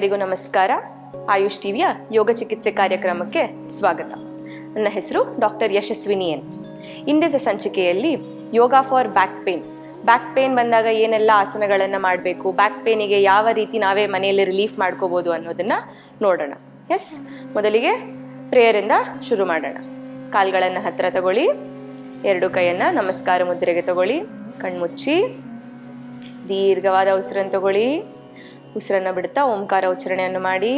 ಎಲ್ಲರಿಗೂ ನಮಸ್ಕಾರ. ಆಯುಷ್ ಟಿವಿಯ ಯೋಗ ಚಿಕಿತ್ಸೆ ಕಾರ್ಯಕ್ರಮಕ್ಕೆ ಸ್ವಾಗತ. ನನ್ನ ಹೆಸರು ಡಾಕ್ಟರ್ ಯಶಸ್ವಿನಿ ಎನ್. ಇಂದಿನ ಸಂಚಿಕೆಯಲ್ಲಿ ಯೋಗ ಫಾರ್ ಬ್ಯಾಕ್ ಪೇನ್ ಬಂದಾಗ ಏನೆಲ್ಲ ಆಸನಗಳನ್ನು ಮಾಡಬೇಕು, ಬ್ಯಾಕ್ ಪೇನಿಗೆ ಯಾವ ರೀತಿ ನಾವೇ ಮನೆಯಲ್ಲಿ ರಿಲೀಫ್ ಮಾಡ್ಕೋಬಹುದು ಅನ್ನೋದನ್ನ ನೋಡೋಣ. ಮೊದಲಿಗೆ ಪ್ರೇಯರಿಂದ ಶುರು ಮಾಡೋಣ. ಕಾಲ್ಗಳನ್ನು ಹತ್ತಿರ ತಗೊಳ್ಳಿ, ಎರಡು ಕೈಯನ್ನ ನಮಸ್ಕಾರ ಮುದ್ರೆಗೆ ತಗೊಳ್ಳಿ, ಕಣ್ಮುಚ್ಚಿ ದೀರ್ಘವಾದ ಉಸಿರನ್ನು ತಗೊಳ್ಳಿ. ಉಸಿರನ್ನ ಬಿಡ್ತಾ ಓಂಕಾರ ಉಚ್ಚಾರಣೆಯನ್ನು ಮಾಡಿ.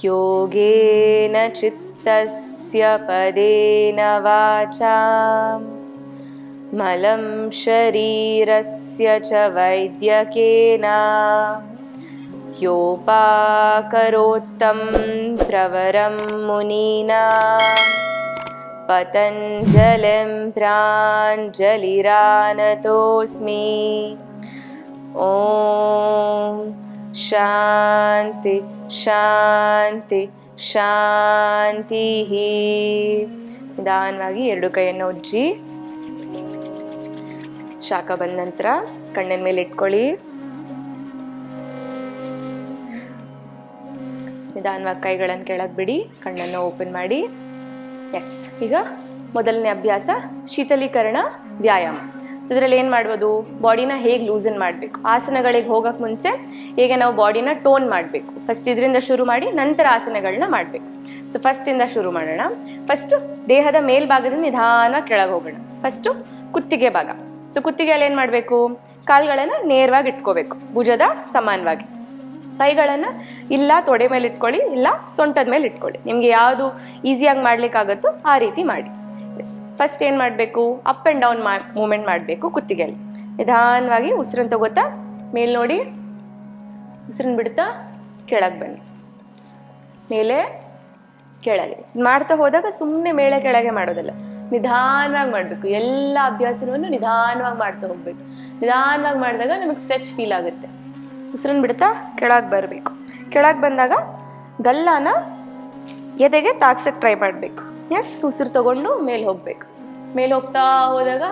ಯೋಗೇನ ಚಿತ್ತಸ್ಯ ಪದೇನ ವಾಚಾ ಮಲಂ ಶರೀರಸ್ಯ ಚ ವೈದ್ಯಕೇನ ಯೋಪಾಕರೋತ್ತಂ ಪ್ರವರಂ ಮುನೀನಾ ಪತಂಜಲಿಂ ಪ್ರಾಂಜಲಿರಾನತೋಸ್ಮಿ. ಓಂ ಶಾಂತಿ ಶಾಂತಿ ಶಾಂತಿ. ನಿಧಾನವಾಗಿ ಎರಡು ಕೈಯನ್ನು ಉಜ್ಜಿ, ಶಾಖ ಬಂದ ನಂತರ ಕಣ್ಣಿನ ಮೇಲೆ ಇಟ್ಕೊಳ್ಳಿ. ನಿಧಾನವಾಗಿ ಕೈಗಳನ್ನು ಕೆಳಗೆ ಬಿಡಿ, ಕಣ್ಣನ್ನು ಓಪನ್ ಮಾಡಿ. ಈಗ ಮೊದಲನೇ ಅಭ್ಯಾಸ ಶೀತಲೀಕರಣ ವ್ಯಾಯಾಮ. ಇದರಲ್ಲಿ ಏನು ಮಾಡ್ಬೋದು, ಬಾಡಿನ ಹೇಗೆ ಲೂಸನ್ ಮಾಡಬೇಕು, ಆಸನಗಳಿಗೆ ಹೋಗಕ್ಕೆ ಮುಂಚೆ ಹೇಗೆ ನಾವು ಬಾಡಿನ ಟೋನ್ ಮಾಡಬೇಕು. ಫಸ್ಟ್ ಇದರಿಂದ ಶುರು ಮಾಡಿ ನಂತರ ಆಸನಗಳನ್ನ ಮಾಡಬೇಕು. ಫಸ್ಟಿಂದ ಶುರು ಮಾಡೋಣ. ಫಸ್ಟ್ ದೇಹದ ಮೇಲ್ಭಾಗದಿಂದ ನಿಧಾನವಾಗಿ ಕೆಳಗೆ ಹೋಗೋಣ. ಫಸ್ಟು ಕುತ್ತಿಗೆ ಭಾಗ. ಕುತ್ತಿಗೆಯಲ್ಲಿ ಏನು ಮಾಡಬೇಕು, ಕಾಲುಗಳನ್ನು ನೇರವಾಗಿ ಇಟ್ಕೋಬೇಕು, ಭುಜದ ಸಮಾನವಾಗಿ. ಕೈಗಳನ್ನು ಇಲ್ಲ ತೊಡೆ ಮೇಲೆ ಇಟ್ಕೊಳ್ಳಿ, ಇಲ್ಲ ಸೊಂಟದ ಮೇಲೆ ಇಟ್ಕೊಳ್ಳಿ. ನಿಮ್ಗೆ ಯಾವುದು ಈಸಿಯಾಗಿ ಮಾಡ್ಲಿಕ್ಕಾಗತ್ತೋ ಆ ರೀತಿ ಮಾಡಿ. ಫಸ್ಟ್ ಏನು ಮಾಡಬೇಕು, ಅಪ್ ಆ್ಯಂಡ್ ಡೌನ್ ಮೂಮೆಂಟ್ ಮಾಡಬೇಕು. ಕುತ್ತಿಗೆಯಲ್ಲಿ ನಿಧಾನವಾಗಿ ಉಸಿರನ್ನು ತಗೋತಾ ಮೇಲ್ ನೋಡಿ, ಉಸಿರನ್ನು ಬಿಡ್ತಾ ಕೆಳಗೆ ಬನ್ನಿ, ಮೇಲೆ ಕೆಳಗೆ ಮಾಡ್ತಾ ಹೋದಾಗ ಸುಮ್ಮನೆ ಮೇಲೆ ಕೆಳಗೆ ಮಾಡೋದಲ್ಲ, ನಿಧಾನವಾಗಿ ಮಾಡಬೇಕು. ಎಲ್ಲ ಅಭ್ಯಾಸವನ್ನು ನಿಧಾನವಾಗಿ ಮಾಡ್ತಾ ಹೋಗ್ಬೇಕು. ನಿಧಾನವಾಗಿ ಮಾಡಿದಾಗ ನಮಗೆ ಸ್ಟ್ರೆಚ್ ಫೀಲ್ ಆಗುತ್ತೆ. ಉಸಿರನ್ನು ಬಿಡ್ತಾ ಕೆಳಗೆ ಬರಬೇಕು. ಕೆಳಗೆ ಬಂದಾಗ ಗಲ್ಲನ ಎದೆಗೆ ತಾಗ್ಸಕ್ಕೆ ಟ್ರೈ ಮಾಡಬೇಕು. ಉಸಿರು ತಗೊಂಡು ಮೇಲೆ ಹೋಗ್ಬೇಕು. ಮೇಲೆ ಹೋಗ್ತಾ ಹೋದಾಗ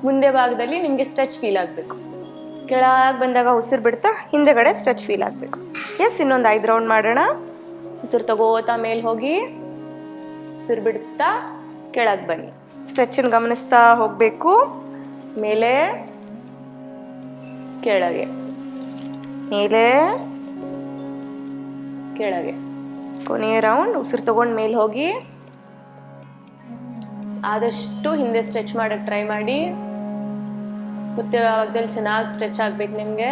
ಮುಂದೆ ಭಾಗದಲ್ಲಿ ನಿಮಗೆ ಸ್ಟ್ರೆಚ್ ಫೀಲ್ ಆಗಬೇಕು. ಕೆಳಗೆ ಬಂದಾಗ ಉಸಿರು ಬಿಡ್ತಾ ಹಿಂದೆಗಡೆ ಸ್ಟ್ರೆಚ್ ಫೀಲ್ ಆಗಬೇಕು. ಇನ್ನೊಂದು 5 ರೌಂಡ್ ಮಾಡೋಣ. ಉಸಿರು ತಗೋತಾ ಮೇಲೆ ಹೋಗಿ, ಉಸಿರು ಬಿಡ್ತಾ ಕೆಳಗೆ ಬನ್ನಿ. ಸ್ಟ್ರೆಚನ್ನು ಗಮನಿಸ್ತಾ ಹೋಗಬೇಕು. ಮೇಲೆ ಕೆಳಗೆ, ಮೇಲೆ ಕೆಳಗೆ. ಕೊನೆಯ ರೌಂಡ್. ಉಸಿರು ತಗೊಂಡು ಮೇಲೆ ಹೋಗಿ, ಆದಷ್ಟು ಹಿಂದೆ ಸ್ಟ್ರೆಚ್ ಮಾಡಕ್ಕೆ ಟ್ರೈ ಮಾಡಿ. ಭಾಗದಲ್ಲಿ ಚೆನ್ನಾಗಿ ಸ್ಟ್ರೆಚ್ ಆಗ್ಬೇಕು ನಿಮ್ಗೆ.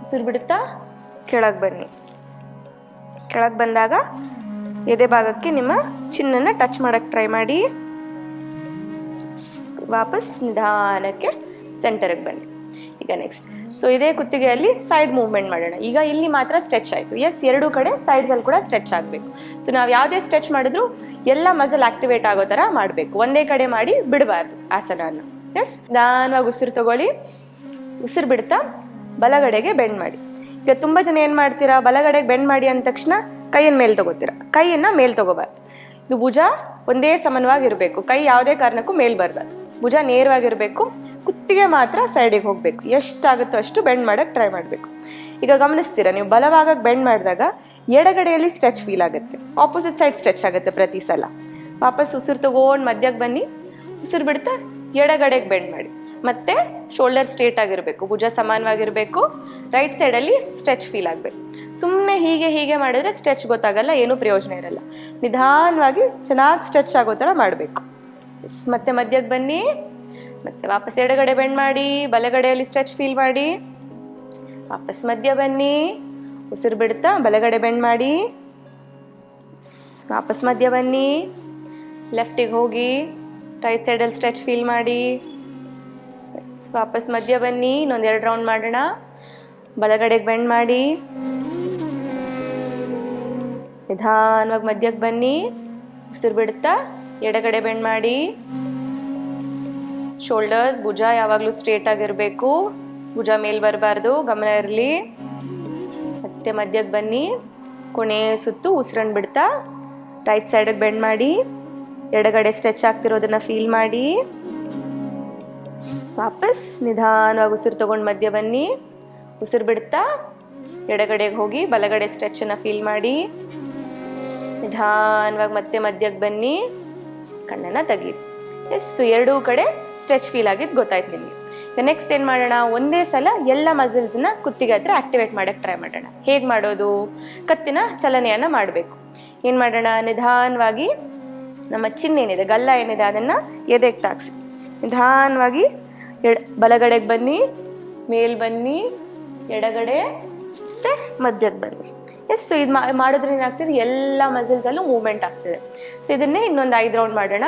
ಉಸಿರು ಬಿಡುತ್ತಾ ಕೆಳಗೆ ಬನ್ನಿ. ಕೆಳಗೆ ಬಂದಾಗ ಎದೆ ಭಾಗಕ್ಕೆ ನಿಮ್ಮ ಚಿನ್ನನ್ನ ಟಚ್ ಮಾಡಕ್ಕೆ ಟ್ರೈ ಮಾಡಿ. ವಾಪಸ್ ನಿಧಾನಕ್ಕೆ ಸೆಂಟರ್ಗೆ ಬನ್ನಿ. ಈಗ ನೆಕ್ಸ್ಟ್ ಇದೇ ಕುತ್ತಿಗೆಯಲ್ಲಿ ಸೈಡ್ ಮೂವ್ಮೆಂಟ್ ಮಾಡೋಣ. ಈಗ ಇಲ್ಲಿ ಮಾತ್ರ ಸ್ಟ್ರೆಚ್ ಆಯಿತು. ಎರಡೂ ಕಡೆ ಸೈಡ್ಸಲ್ಲಿ ಕೂಡ ಸ್ಟ್ರೆಚ್ ಆಗಬೇಕು. ನಾವು ಯಾವುದೇ ಸ್ಟ್ರೆಚ್ ಮಾಡಿದ್ರು ಎಲ್ಲ ಮಸಲ್ ಆಕ್ಟಿವೇಟ್ ಆಗೋ ಥರ ಮಾಡಬೇಕು. ಒಂದೇ ಕಡೆ ಮಾಡಿ ಬಿಡಬಾರ್ದು ಆಸನನ. ನಿಧಾನವಾಗಿ ಉಸಿರು ತಗೊಳ್ಳಿ. ಉಸಿರು ಬಿಡ್ತಾ ಬಲಗಡೆಗೆ ಬೆಂಡ್ ಮಾಡಿ. ಈಗ ತುಂಬ ಜನ ಏನು ಮಾಡ್ತೀರಾ, ಬಲಗಡೆಗೆ ಬೆಂಡ್ ಮಾಡಿ ಅಂದ ತಕ್ಷಣ ಕೈಯನ್ನು ಮೇಲೆ ತಗೋತೀರಾ. ಕೈಯನ್ನು ಮೇಲೆ ತಗೋಬಾರ್ದು. ಇದು ಭುಜ ಒಂದೇ ಸಮಾನವಾಗಿರಬೇಕು. ಕೈ ಯಾವುದೇ ಕಾರಣಕ್ಕೂ ಮೇಲೆ ಬರಬಾರ್ದು. ಭುಜ ನೇರವಾಗಿರಬೇಕು. ಕುತ್ತಿಗೆ ಮಾತ್ರ ಸೈಡಿಗೆ ಹೋಗಬೇಕು. ಎಷ್ಟಾಗುತ್ತೋ ಅಷ್ಟು ಬೆಂಡ್ ಮಾಡೋಕ್ಕೆ ಟ್ರೈ ಮಾಡಬೇಕು. ಈಗ ಗಮನಿಸ್ತೀರಾ, ನೀವು ಬಲಭಾಗಕ್ಕೆ ಬೆಂಡ್ ಮಾಡಿದಾಗ ಎಡಗಡೆಯಲ್ಲಿ ಸ್ಟ್ರೆಚ್ ಫೀಲ್ ಆಗುತ್ತೆ, ಆಪೋಸಿಟ್ ಸೈಡ್ ಸ್ಟ್ರೆಚ್ ಆಗುತ್ತೆ ಪ್ರತಿ ಸಲ. ವಾಪಸ್ ಉಸಿರು ತಗೊಂಡು ಮಧ್ಯಕ್ಕೆ ಬನ್ನಿ. ಉಸಿರು ಬಿಡ್ತಾ ಎಡಗಡೆಗೆ ಬೆಂಡ್ ಮಾಡಿ. ಮತ್ತೆ ಶೋಲ್ಡರ್ ಸ್ಟ್ರೇಟ್ ಆಗಿರಬೇಕು, ಭುಜ ಸಮಾನವಾಗಿರಬೇಕು. ರೈಟ್ ಸೈಡಲ್ಲಿ ಸ್ಟ್ರೆಚ್ ಫೀಲ್ ಆಗಬೇಕು. ಸುಮ್ಮನೆ ಹೀಗೆ ಮಾಡಿದ್ರೆ ಸ್ಟ್ರೆಚ್ ಗೊತ್ತಾಗಲ್ಲ, ಏನೂ ಪ್ರಯೋಜನ ಇರಲ್ಲ. ನಿಧಾನವಾಗಿ ಚೆನ್ನಾಗಿ ಸ್ಟ್ರೆಚ್ ಆಗೋ ಥರ ಮಾಡಬೇಕು. ಮತ್ತೆ ಮಧ್ಯಕ್ಕೆ ಬನ್ನಿ. ಮತ್ತೆ ವಾಪಸ್ ಎಡಗಡೆ ಬೆಂಡ್ ಮಾಡಿ, ಬಲಗಡೆಯಲ್ಲಿ ಸ್ಟ್ರೆಚ್ ಫೀಲ್ ಮಾಡಿ. ವಾಪಸ್ ಮಧ್ಯ ಬನ್ನಿ. ಉಸಿರು ಬಿಡ್ತಾ ಬಲಗಡೆ ಬೆಂಡ್ ಮಾಡಿ. ವಾಪಸ್ ಮಧ್ಯ ಬನ್ನಿ. ಲೆಫ್ಟಿಗೆ ಹೋಗಿ ರೈಟ್ ಸೈಡಲ್ಲಿ ಸ್ಟ್ರೆಚ್ ಫೀಲ್ ಮಾಡಿ. ವಾಪಸ್ ಮಧ್ಯ ಬನ್ನಿ. ಇನ್ನೊಂದು 2 ರೌಂಡ್ ಮಾಡೋಣ. ಬಲಗಡೆಗೆ ಬೆಂಡ್ ಮಾಡಿ. ನಿಧಾನವಾಗಿ ಮಧ್ಯಕ್ಕೆ ಬನ್ನಿ. ಉಸಿರು ಬಿಡ್ತಾ ಎಡಗಡೆ ಬೆಂಡ್ ಮಾಡಿ. ಶೋಲ್ಡರ್ಸ್, ಭುಜ ಯಾವಾಗಲೂ ಸ್ಟ್ರೇಟ್ ಆಗಿರಬೇಕು. ಭುಜ ಮೇಲ್ ಬರಬಾರ್ದು, ಗಮನ ಇರಲಿ. ಮತ್ತೆ ಮಧ್ಯಕ್ಕೆ ಬನ್ನಿ. ಕೊನೆ ಸುತ್ತು ಉಸಿರನ್ನು ಬಿಡ್ತಾ ರೈಟ್ ಸೈಡಿಗೆ ಬೆಂಡ್ ಮಾಡಿ. ಎಡಗಡೆ ಸ್ಟ್ರೆಚ್ ಆಗ್ತಿರೋದನ್ನ ಫೀಲ್ ಮಾಡಿ. ವಾಪಸ್ ನಿಧಾನವಾಗಿ ಉಸಿರು ತಗೊಂಡು ಮಧ್ಯ ಬನ್ನಿ. ಉಸಿರು ಬಿಡ್ತಾ ಎಡಗಡೆಗೆ ಹೋಗಿ ಬಲಗಡೆ ಸ್ಟ್ರೆಚನ್ನು ಫೀಲ್ ಮಾಡಿ. ನಿಧಾನವಾಗಿ ಮತ್ತೆ ಮಧ್ಯಕ್ಕೆ ಬನ್ನಿ, ಕಣ್ಣನ್ನು ತೆಗೀರಿ. ಎಸ್, ಎರಡೂ ಕಡೆ ಸ್ಟ್ರೆಚ್ ಫೀಲ್ ಆಗಿದ್ದು ಗೊತ್ತಾಯ್ತು ನಿಮಗೆ. ನೆಕ್ಸ್ಟ್ ಏನು ಮಾಡೋಣ, ಒಂದೇ ಸಲ ಎಲ್ಲ ಮಸಲ್ಸ್ನ ಕುತ್ತಿಗೆ ಹತ್ರ ಆಕ್ಟಿವೇಟ್ ಮಾಡೋಕ್ಕೆ ಟ್ರೈ ಮಾಡೋಣ. ಹೇಗೆ ಮಾಡೋದು, ಕತ್ತಿನ ಚಲನೆಯನ್ನು ಮಾಡಬೇಕು. ಏನು ಮಾಡೋಣ, ನಿಧಾನವಾಗಿ ನಮ್ಮ ಚಿನ್ನೇನಿದೆ, ಗಲ್ಲ ಏನಿದೆ ಅದನ್ನು ಎದೆಗೆ ತಾಗಿಸಿ. ನಿಧಾನವಾಗಿ ಬಲಗಡೆಗೆ ಬನ್ನಿ, ಮೇಲ್ ಬನ್ನಿ, ಎಡಗಡೆ ಮತ್ತೆ ಮಧ್ಯಕ್ಕೆ ಬನ್ನಿ. ಎಸ್, ಸೊ ಇದು ಮಾಡಿದ್ರೆ ಏನಾಗ್ತದೆ, ಎಲ್ಲ ಮಸಲ್ಸಲ್ಲೂ ಮೂವ್ಮೆಂಟ್ ಆಗ್ತದೆ. ಸೊ ಇದನ್ನೇ ಇನ್ನೊಂದು 5 ರೌಂಡ್ ಮಾಡೋಣ.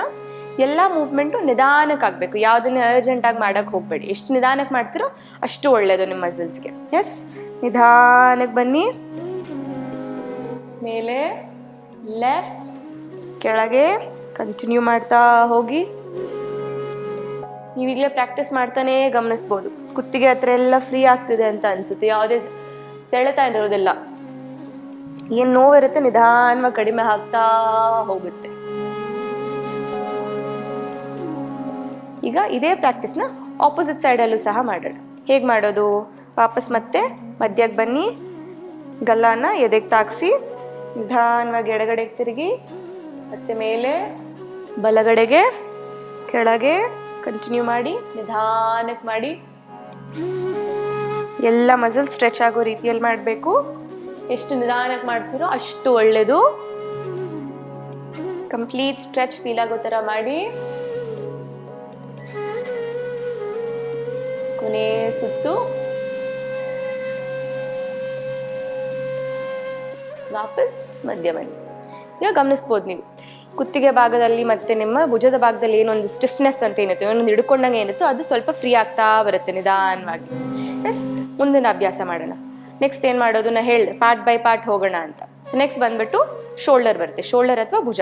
ಎಲ್ಲ ಮೂವ್ಮೆಂಟು ನಿಧಾನಕ್ಕೆ ಆಗಬೇಕು, ಯಾವುದನ್ನೇ ಅರ್ಜೆಂಟಾಗಿ ಮಾಡೋಕ್ಕೆ ಹೋಗಬೇಡಿ. ಎಷ್ಟು ನಿಧಾನಕ್ಕೆ ಮಾಡ್ತೀರೋ ಅಷ್ಟು ಒಳ್ಳೆಯದು ನಿಮ್ಮ ಮಸಲ್ಸ್ಗೆ. ಎಸ್, ನಿಧಾನಕ್ಕೆ ಬನ್ನಿ, ಮೇಲೆ ಲೆಫ್ಟ್, ಕೆಳಗೆ ಕಂಟಿನ್ಯೂ ಮಾಡ್ತಾ ಹೋಗಿ. ನೀವೀಗಲೇ ಪ್ರಾಕ್ಟೀಸ್ ಮಾಡ್ತಾನೆ ಗಮನಿಸ್ಬೋದು, ಕುತ್ತಿಗೆ ಹತ್ರ ಎಲ್ಲ ಫ್ರೀ ಆಗ್ತಿದೆ ಅಂತ ಅನ್ಸುತ್ತೆ, ಯಾವುದೇ ಸೆಳೆತ ಇರೋದಿಲ್ಲ. ಏನು ನೋವಿರುತ್ತೆ ನಿಧಾನವಾಗಿ ಕಡಿಮೆ ಆಗ್ತಾ ಹೋಗುತ್ತೆ. ಈಗ ಇದೇ ಪ್ರಾಕ್ಟೀಸ್ನ ಆಪೋಸಿಟ್ ಸೈಡಲ್ಲೂ ಸಹ ಮಾಡೋಣ. ಹೇಗೆ ಮಾಡೋದು, ವಾಪಸ್ ಮತ್ತೆ ಮಧ್ಯಕ್ಕೆ ಬನ್ನಿ, ಗಲ್ಲನ ಎದೆಗೆ ತಾಗಿಸಿ, ನಿಧಾನವಾಗಿ ಎಡಗಡೆಗೆ ತಿರುಗಿ, ಮತ್ತೆ ಮೇಲೆ ಬಲಗಡೆಗೆ, ಕೆಳಗೆ ಕಂಟಿನ್ಯೂ ಮಾಡಿ. ನಿಧಾನಕ್ಕೆ ಮಾಡಿ, ಎಲ್ಲ ಮಸಲ್ ಸ್ಟ್ರೆಚ್ ಆಗೋ ರೀತಿಯಲ್ಲಿ ಮಾಡಬೇಕು. ಎಷ್ಟು ನಿಧಾನಕ್ಕೆ ಮಾಡ್ತೀರೋ ಅಷ್ಟು ಒಳ್ಳೆಯದು. ಕಂಪ್ಲೀಟ್ ಸ್ಟ್ರೆಚ್ ಫೀಲ್ ಆಗೋ ಥರ ಮಾಡಿ. ಕೊನೆ ಸುತ್ತು, ವಾಪಸ್ ಮಧ್ಯ ಬನ್ನಿ. ಈಗ ಗಮನಿಸ್ಬೋದು ನೀವು ಕುತ್ತಿಗೆ ಭಾಗದಲ್ಲಿ ಮತ್ತೆ ನಿಮ್ಮ ಭುಜದ ಭಾಗದಲ್ಲಿ ಏನೊಂದು ಸ್ಟಿಫ್ನೆಸ್ ಅಂತ ಏನಿತ್ತು, ಏನೊಂದು ಹಿಡ್ಕೊಂಡಂಗೆ ಏನಿತ್ತು, ಅದು ಸ್ವಲ್ಪ ಫ್ರೀ ಆಗ್ತಾ ಬರುತ್ತೆ ನಿಧಾನವಾಗಿ. ಎಸ್, ಮುಂದಿನ ಅಭ್ಯಾಸ ಮಾಡೋಣ. ನೆಕ್ಸ್ಟ್ ಏನು ಮಾಡೋದು, ನಾ ಹೇಳಿದೆ ಪಾರ್ಟ್ ಬೈ ಪಾರ್ಟ್ ಹೋಗೋಣ ಅಂತ. ಸೊ ನೆಕ್ಸ್ಟ್ ಬಂದ್ಬಿಟ್ಟು ಶೋಲ್ಡರ್ ಬರುತ್ತೆ, ಶೋಲ್ಡರ್ ಅಥವಾ ಭುಜ.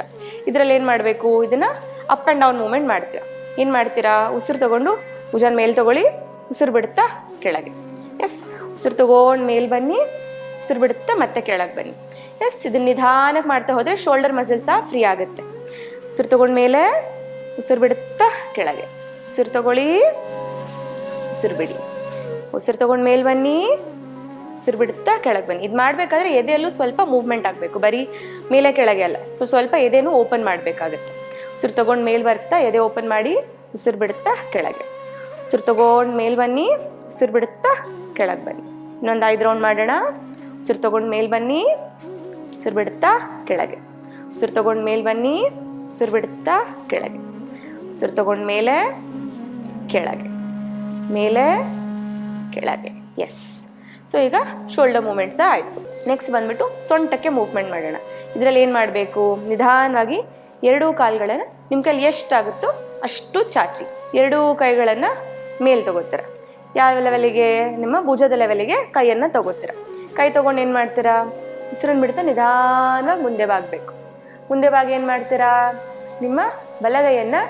ಇದರಲ್ಲಿ ಏನು ಮಾಡಬೇಕು, ಇದನ್ನು ಅಪ್ ಆ್ಯಂಡ್ ಡೌನ್ ಮೂವ್ಮೆಂಟ್ ಮಾಡ್ತೀರಾ. ಏನು ಮಾಡ್ತೀರಾ, ಉಸಿರು ತಗೊಂಡು ಭುಜನ ಮೇಲೆ ತಗೊಳ್ಳಿ, ಉಸಿರು ಬಿಡುತ್ತಾ ಕೆಳಗೆ. ಎಸ್, ಉಸಿರು ತಗೊಂಡು ಮೇಲೆ ಬನ್ನಿ, ಉಸಿರು ಬಿಡುತ್ತಾ ಮತ್ತೆ ಕೆಳಗೆ ಬನ್ನಿ. ಎಸ್, ಇದನ್ನ ನಿಧಾನಕ್ಕೆ ಮಾಡ್ತಾ ಹೋದರೆ ಶೋಲ್ಡರ್ ಮಸಲ್ ಸಹ ಫ್ರೀ ಆಗುತ್ತೆ. ಉಸಿರು ತಗೊಂಡ ಮೇಲೆ ಉಸಿರು ಬಿಡುತ್ತಾ ಕೆಳಗೆ, ಉಸಿರು ತಗೊಳ್ಳಿ, ಉಸಿರು ಬಿಡಿ, ಉಸಿರು ತಗೊಂಡು ಮೇಲೆ ಬನ್ನಿ, ಉಸಿರು ಬಿಡುತ್ತಾ ಕೆಳಗೆ ಬನ್ನಿ. ಇದು ಮಾಡಬೇಕಾದ್ರೆ ಎದೆಯಲ್ಲೂ ಸ್ವಲ್ಪ ಮೂವ್ಮೆಂಟ್ ಆಗಬೇಕು, ಬರೀ ಮೇಲೆ ಕೆಳಗೆ ಅಲ್ಲ. ಸೊ ಸ್ವಲ್ಪ ಎದೆನೂ ಓಪನ್ ಮಾಡಬೇಕಾಗುತ್ತೆ. ಉಸಿರು ತಗೊಂಡು ಮೇಲೆ ಬರ್ತಾ ಎದೆ ಓಪನ್ ಮಾಡಿ, ಉಸಿರು ಬಿಡುತ್ತಾ ಕೆಳಗೆ, ಉಸಿರು ತಗೊಂಡು ಮೇಲೆ ಬನ್ನಿ, ಉಸಿರು ಬಿಡುತ್ತಾ ಕೆಳಗೆ ಬನ್ನಿ. ಇನ್ನೊಂದು 5 ರೌಂಡ್ ಮಾಡೋಣ. ಉಸಿರು ತಗೊಂಡು ಮೇಲೆ ಬನ್ನಿ, ಉಸಿರು ಬಿಡುತ್ತಾ ಕೆಳಗೆ, ಉಸಿರು ತಗೊಂಡು ಮೇಲೆ ಬನ್ನಿ, ಉಸಿರು ಬಿಡುತ್ತಾ ಕೆಳಗೆ, ಉಸಿರು ತಗೊಂಡು ಮೇಲೆ ಕೆಳಗೆ, ಮೇಲೆ ಕೆಳಗೆ. ಎಸ್, ಸೊ ಈಗ ಶೋಲ್ಡರ್ ಮೂವ್ಮೆಂಟ್ಸ್ ಆಯಿತು. ನೆಕ್ಸ್ಟ್ ಬಂದ್ಬಿಟ್ಟು ಸೊಂಟಕ್ಕೆ ಮೂವ್ಮೆಂಟ್ ಮಾಡೋಣ. ಇದರಲ್ಲಿ ಏನು ಮಾಡಬೇಕು, ನಿಧಾನವಾಗಿ ಎರಡೂ ಕಾಲುಗಳನ್ನು ನಿಮ್ಮ ಕೈಲಿ ಎಷ್ಟಾಗುತ್ತೋ ಅಷ್ಟು ಚಾಚಿ, ಎರಡೂ ಕೈಗಳನ್ನು ಮೇಲೆ ತಗೋತೀರ. ಯಾವ ಲೆವೆಲಿಗೆ, ನಿಮ್ಮ ಭುಜದ ಲೆವೆಲಿಗೆ ಕೈಯನ್ನು ತಗೋತೀರ. ಕೈ ತೊಗೊಂಡು ಏನು ಮಾಡ್ತೀರಾ, ಉಸಿರನ್ನು ಬಿಡ್ತಾ ನಿಧಾನವಾಗಿ ಮುಂದೆ ಬಾಗಬೇಕು. ಮುಂದೆ ಬಾಗಿ ಏನು ಮಾಡ್ತೀರಾ, ನಿಮ್ಮ ಬಲಗೈಯನ್ನು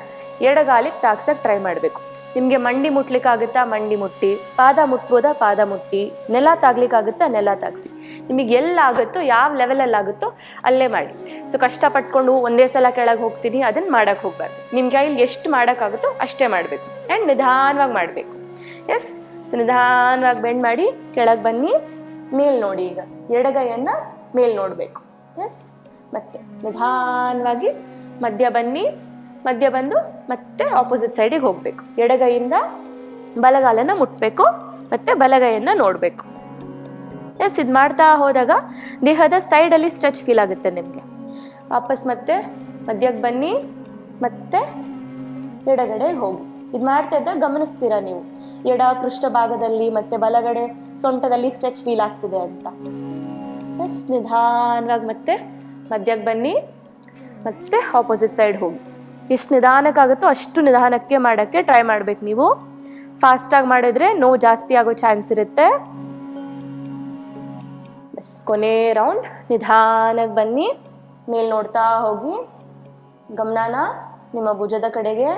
ಎಡಗಾಲಿಗೆ ತಾಗ್ಸಕ್ಕೆ ಟ್ರೈ ಮಾಡಬೇಕು. ನಿಮಗೆ ಮಂಡಿ ಮುಟ್ಲಿಕ್ಕಾಗುತ್ತಾ ಮಂಡಿ ಮುಟ್ಟಿ, ಪಾದ ಮುಟ್ಬೋದಾ ಪಾದ ಮುಟ್ಟಿ, ನೆಲ ತಾಗ್ಲಿಕ್ಕಾಗುತ್ತಾ ನೆಲ ತಾಗಿಸಿ. ನಿಮಗೆ ಎಲ್ಲಾಗುತ್ತೋ, ಯಾವ ಲೆವೆಲಲ್ಲಾಗುತ್ತೋ ಅಲ್ಲೇ ಮಾಡಿ. ಸೊ ಕಷ್ಟಪಟ್ಕೊಂಡು ಒಂದೇ ಸಲ ಕೆಳಗೆ ಹೋಗ್ತೀನಿ ಅದನ್ನು ಮಾಡೋಕ್ಕೆ ಹೋಗ್ಬಾರ್ದು. ನಿಮ್ಮ ಕೈಯಲ್ಲಿ ಎಷ್ಟು ಮಾಡೋಕ್ಕಾಗುತ್ತೋ ಅಷ್ಟೇ ಮಾಡಬೇಕು. ಆ್ಯಂಡ್ ನಿಧಾನವಾಗಿ ಮಾಡಬೇಕು. ಎಸ್, ಸೊ ನಿಧಾನವಾಗಿ ಬೆಂಡ್ ಮಾಡಿ ಕೆಳಗೆ ಬನ್ನಿ, ಮೇಲ್ ನೋಡಿ. ಈಗ ಎಡಗೈಯನ್ನು ಮೇಲ್ ನೋಡಬೇಕು. ಎಸ್, ಮತ್ತೆ ನಿಧಾನವಾಗಿ ಮಧ್ಯ ಬನ್ನಿ, ಮಧ್ಯ ಬಂದು ಮತ್ತೆ ಆಪೋಸಿಟ್ ಸೈಡಿಗೆ ಹೋಗಬೇಕು. ಎಡಗೈಯಿಂದ ಬಲಗಾಲನ್ನು ಮುಟ್ಟಬೇಕು, ಮತ್ತೆ ಬಲಗೈಯನ್ನು ನೋಡಬೇಕು. ಎಸ್, ಇದು ಮಾಡ್ತಾ ಹೋದಾಗ ದೇಹದ ಸೈಡಲ್ಲಿ ಸ್ಟ್ರೆಚ್ ಫೀಲ್ ಆಗುತ್ತೆ ನಿಮಗೆ. ವಾಪಸ್ ಮತ್ತೆ ಮಧ್ಯಕ್ಕೆ ಬನ್ನಿ, ಮತ್ತೆ ಎಡಗಡೆ ಹೋಗಿ. ಇದು ಮಾಡ್ತಾ ಇದ್ದಾಗ ಗಮನಿಸ್ತೀರಾ ನೀವು, ಎಡ ಪೃಷ್ಠ ಭಾಗದಲ್ಲಿ ಮತ್ತೆ ಬಲಗಡೆ ಸೊಂಟದಲ್ಲಿ ಸ್ಟ್ರೆಚ್ ಫೀಲ್ ಆಗ್ತಿದೆ ಅಂತ. ಎಸ್, ನಿಧಾನವಾಗಿ ಮತ್ತೆ ಮಧ್ಯಕ್ಕೆ ಬನ್ನಿ, ಮತ್ತೆ ಆಪೋಸಿಟ್ ಸೈಡ್ ಹೋಗಿ. ಎಷ್ಟು ನಿಧಾನಕ್ಕಾಗುತ್ತೋ ಅಷ್ಟು ನಿಧಾನಕ್ಕೆ ಮಾಡೋಕ್ಕೆ ಟ್ರೈ ಮಾಡ್ಬೇಕು. ನೀವು ಫಾಸ್ಟಾಗಿ ಮಾಡಿದ್ರೆ ನೋವು ಜಾಸ್ತಿ ಆಗೋ ಚಾನ್ಸ್ ಇರುತ್ತೆ. ಬಸ್, ಕೊನೆ ರೌಂಡ್. ನಿಧಾನಕ್ಕೆ ಬನ್ನಿ, ಮೇಲೆ ನೋಡ್ತಾ ಹೋಗಿ. ಗಮನನ ನಿಮ್ಮ ಭುಜದ ಕಡೆಗೆ,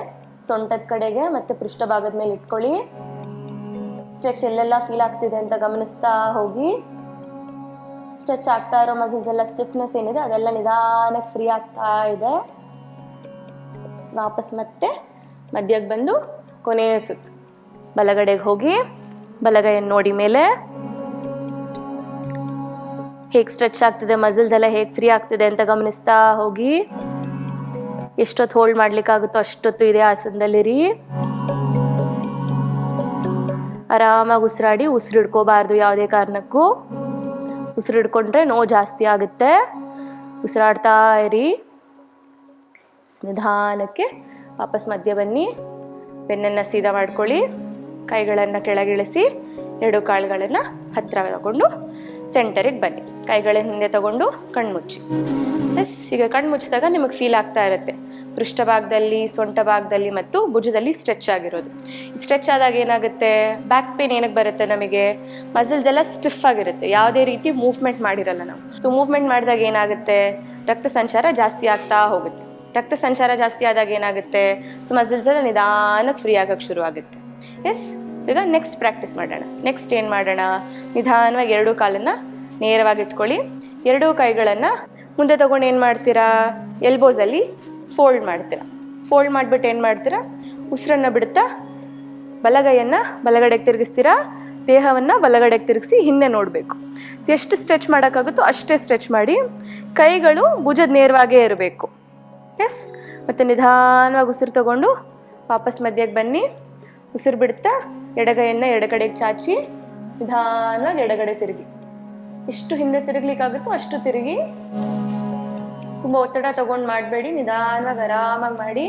ಸೊಂಟದ ಕಡೆಗೆ ಮತ್ತೆ ಪೃಷ್ಠಭಾಗದ ಮೇಲೆ ಇಟ್ಕೊಳ್ಳಿ. ಸ್ಟ್ರೆಚ್ ಎಲ್ಲೆಲ್ಲ ಫೀಲ್ ಆಗ್ತಿದೆ ಅಂತ ಗಮನಿಸ್ತಾ ಹೋಗಿ. ಸ್ಟ್ರೆಚ್ ಆಗ್ತಾ ಇರೋ ಮಸಲ್ಸ್ ಎಲ್ಲ, ಸ್ಟಿಫ್ನೆಸ್ ಏನಿದೆ ಅದೆಲ್ಲ ನಿಧಾನಕ್ಕೆ ಫ್ರೀ ಆಗ್ತಾ ಇದೆ. ವಾಪಸ್ ಮತ್ತೆ ಮಧ್ಯಕ್ಕೆ ಬಂದು ಕೊನೆಯ ಸುತ್ತು. ಬಲಗಡೆಗೆ ಹೋಗಿ ಬಲಗೈಯನ್ನು ನೋಡಿ ಮೇಲೆ. ಹೇಗೆ ಸ್ಟ್ರೆಚ್ ಆಗ್ತಿದೆ, ಮಸಲ್ಸ್ ಎಲ್ಲ ಹೇಗೆ ಫ್ರೀ ಆಗ್ತಿದೆ ಅಂತ ಗಮನಿಸ್ತಾ ಹೋಗಿ. ಎಷ್ಟೊತ್ತು ಹೋಲ್ಡ್ ಮಾಡ್ಲಿಕ್ಕಾಗುತ್ತೋ ಅಷ್ಟೊತ್ತು ಇದೇ ಆಸನದಲ್ಲಿರಿ. ಆರಾಮಾಗಿ ಉಸಿರಾಡಿ. ಉಸಿರಿಡ್ಕೋಬಾರ್ದು ಯಾವುದೇ ಕಾರಣಕ್ಕೂ. ಉಸಿರಿಡ್ಕೊಂಡ್ರೆ ನೋವು ಜಾಸ್ತಿ ಆಗುತ್ತೆ. ಉಸಿರಾಡ್ತಾ ಇರಿ. ನಿಧಾನಕ್ಕೆ ವಾಪಸ್ ಮಧ್ಯ ಬನ್ನಿ. ಬೆನ್ನನ್ನು ಸೀದಾ ಮಾಡ್ಕೊಳ್ಳಿ. ಕೈಗಳನ್ನು ಕೆಳಗಿಳಿಸಿ. ಎರಡು ಕಾಳುಗಳನ್ನು ಹತ್ತಿರ ತಗೊಂಡು ಸೆಂಟರಿಗೆ ಬನ್ನಿ. ಕೈಗಳ ಹಿಂದೆ ತಗೊಂಡು ಕಣ್ಮುಚ್ಚಿ. ಎಸ್, ಈಗ ಕಣ್ಮುಚ್ಚಿದಾಗ ನಿಮಗೆ ಫೀಲ್ ಆಗ್ತಾ ಇರುತ್ತೆ ಪೃಷ್ಠಭಾಗದಲ್ಲಿ, ಸೊಂಟ ಭಾಗದಲ್ಲಿ ಮತ್ತು ಭುಜದಲ್ಲಿ ಸ್ಟ್ರೆಚ್ ಆಗಿರೋದು. ಸ್ಟ್ರೆಚ್ ಆದಾಗ ಏನಾಗುತ್ತೆ, ಬ್ಯಾಕ್ ಪೇನ್ ಏನಕ್ಕೆ ಬರುತ್ತೆ, ನಮಗೆ ಮಸಲ್ಸ್ ಎಲ್ಲ ಸ್ಟಿಫ್ ಆಗಿರುತ್ತೆ, ಯಾವುದೇ ರೀತಿ ಮೂವ್ಮೆಂಟ್ ಮಾಡಿರಲ್ಲ ನಾವು. ಸೊ ಮೂವ್ಮೆಂಟ್ ಮಾಡಿದಾಗ ಏನಾಗುತ್ತೆ, ರಕ್ತ ಸಂಚಾರ ಜಾಸ್ತಿ ಆಗ್ತಾ ಹೋಗುತ್ತೆ. ರಕ್ತ ಸಂಚಾರ ಜಾಸ್ತಿ ಆದಾಗ ಏನಾಗುತ್ತೆ, ಸೊ ಮಸಲ್ಸ್ ಎಲ್ಲ ನಿಧಾನಕ್ಕೆ ಫ್ರೀ ಆಗಕ್ಕೆ ಶುರು ಆಗುತ್ತೆ. ಎಸ್, ಸೊ ಈಗ ನೆಕ್ಸ್ಟ್ ಪ್ರಾಕ್ಟೀಸ್ ಮಾಡೋಣ. ನೆಕ್ಸ್ಟ್ ಏನು ಮಾಡೋಣ, ನಿಧಾನವಾಗಿ ಎರಡೂ ಕಾಲನ್ನು ನೇರವಾಗಿ ಇಟ್ಕೊಳ್ಳಿ. ಎರಡೂ ಕೈಗಳನ್ನು ಮುಂದೆ ತಗೊಂಡು ಏನು ಮಾಡ್ತೀರಾ, ಎಲ್ಬೋಸಲ್ಲಿ ಫೋಲ್ಡ್ ಮಾಡ್ತೀರಾ. ಫೋಲ್ಡ್ ಮಾಡಿಬಿಟ್ಟು ಏನು ಮಾಡ್ತೀರಾ, ಉಸಿರನ್ನು ಬಿಡ್ತಾ ಬಲಗೈಯನ್ನು ಬಲಗಡೆಗೆ ತಿರುಗಿಸ್ತೀರಾ. ದೇಹವನ್ನು ಬಲಗಡೆಗೆ ತಿರುಗಿಸಿ ಹಿಂದೆ ನೋಡಬೇಕು. ಸೊ ಎಷ್ಟು ಸ್ಟ್ರೆಚ್ ಮಾಡೋಕ್ಕಾಗುತ್ತೋ ಅಷ್ಟೇ ಸ್ಟ್ರೆಚ್ ಮಾಡಿ. ಕೈಗಳು ಭುಜದ ನೇರವಾಗೇ ಇರಬೇಕು. ಎಸ್, ಮತ್ತು ನಿಧಾನವಾಗಿ ಉಸಿರು ತಗೊಂಡು ವಾಪಸ್ ಮಧ್ಯಕ್ಕೆ ಬನ್ನಿ. ಉಸಿರು ಬಿಡ್ತಾ ಎಡಗೈಯನ್ನು ಎಡಗಡೆಗೆ ಚಾಚಿ ನಿಧಾನವಾಗಿ ಎಡಗಡೆ ತಿರುಗಿ. ಎಷ್ಟು ಹಿಂದೆ ತಿರುಗ್ಲಿಕ್ಕಾಗುತ್ತೋ ಅಷ್ಟು ತಿರುಗಿ. ತುಂಬ ಒತ್ತಡ ತಗೊಂಡು ಮಾಡಬೇಡಿ, ನಿಧಾನವಾಗಿ ಆರಾಮಾಗಿ ಮಾಡಿ.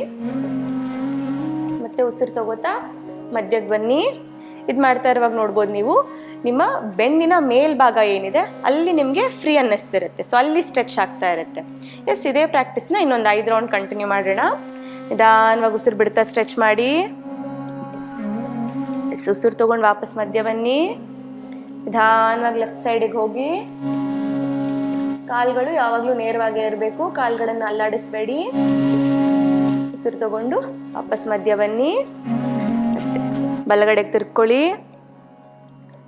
ಮತ್ತೆ ಉಸಿರು ತಗೋತಾ ಮಧ್ಯಕ್ಕೆ ಬನ್ನಿ. ಇದು ಮಾಡ್ತಾ ಇರುವಾಗ ನೋಡ್ಬೋದು ನೀವು, ನಿಮ್ಮ ಬೆನ್ನಿನ ಮೇಲ್ಭಾಗ ಏನಿದೆ ಅಲ್ಲಿ ನಿಮಗೆ ಫ್ರೀ ಅನ್ನಿಸ್ತಿರುತ್ತೆ. ಸೊ ಅಲ್ಲಿ ಸ್ಟ್ರೆಚ್ ಆಗ್ತಾ ಇರುತ್ತೆ. ಎಸ್, ಇದೇ ಪ್ರಾಕ್ಟೀಸ್ನ ಇನ್ನೊಂದು 5 ರೌಂಡ್ ಕಂಟಿನ್ಯೂ ಮಾಡೋಣ. ನಿಧಾನವಾಗಿ ಉಸಿರು ಬಿಡ್ತಾ ಸ್ಟ್ರೆಚ್ ಮಾಡಿ. ಎಸ್, ಉಸಿರು ತಗೊಂಡು ವಾಪಸ್ ಮಧ್ಯ ಬನ್ನಿ. ನಿಧಾನವಾಗಿ ಲೆಫ್ಟ್ ಸೈಡಿಗೆ ಹೋಗಿ. ಕಾಲ್ಗಳು ಯಾವಾಗಲೂ ನೇರವಾಗೇ ಇರಬೇಕು, ಕಾಲ್ಗಳನ್ನು ಅಲ್ಲಾಡಿಸ್ಬೇಡಿ. ಉಸಿರು ತಗೊಂಡು ವಾಪಸ್ ಮಧ್ಯ ಬನ್ನಿ. ಬಲಗಡೆಗೆ ತಿರ್ಕೊಳ್ಳಿ.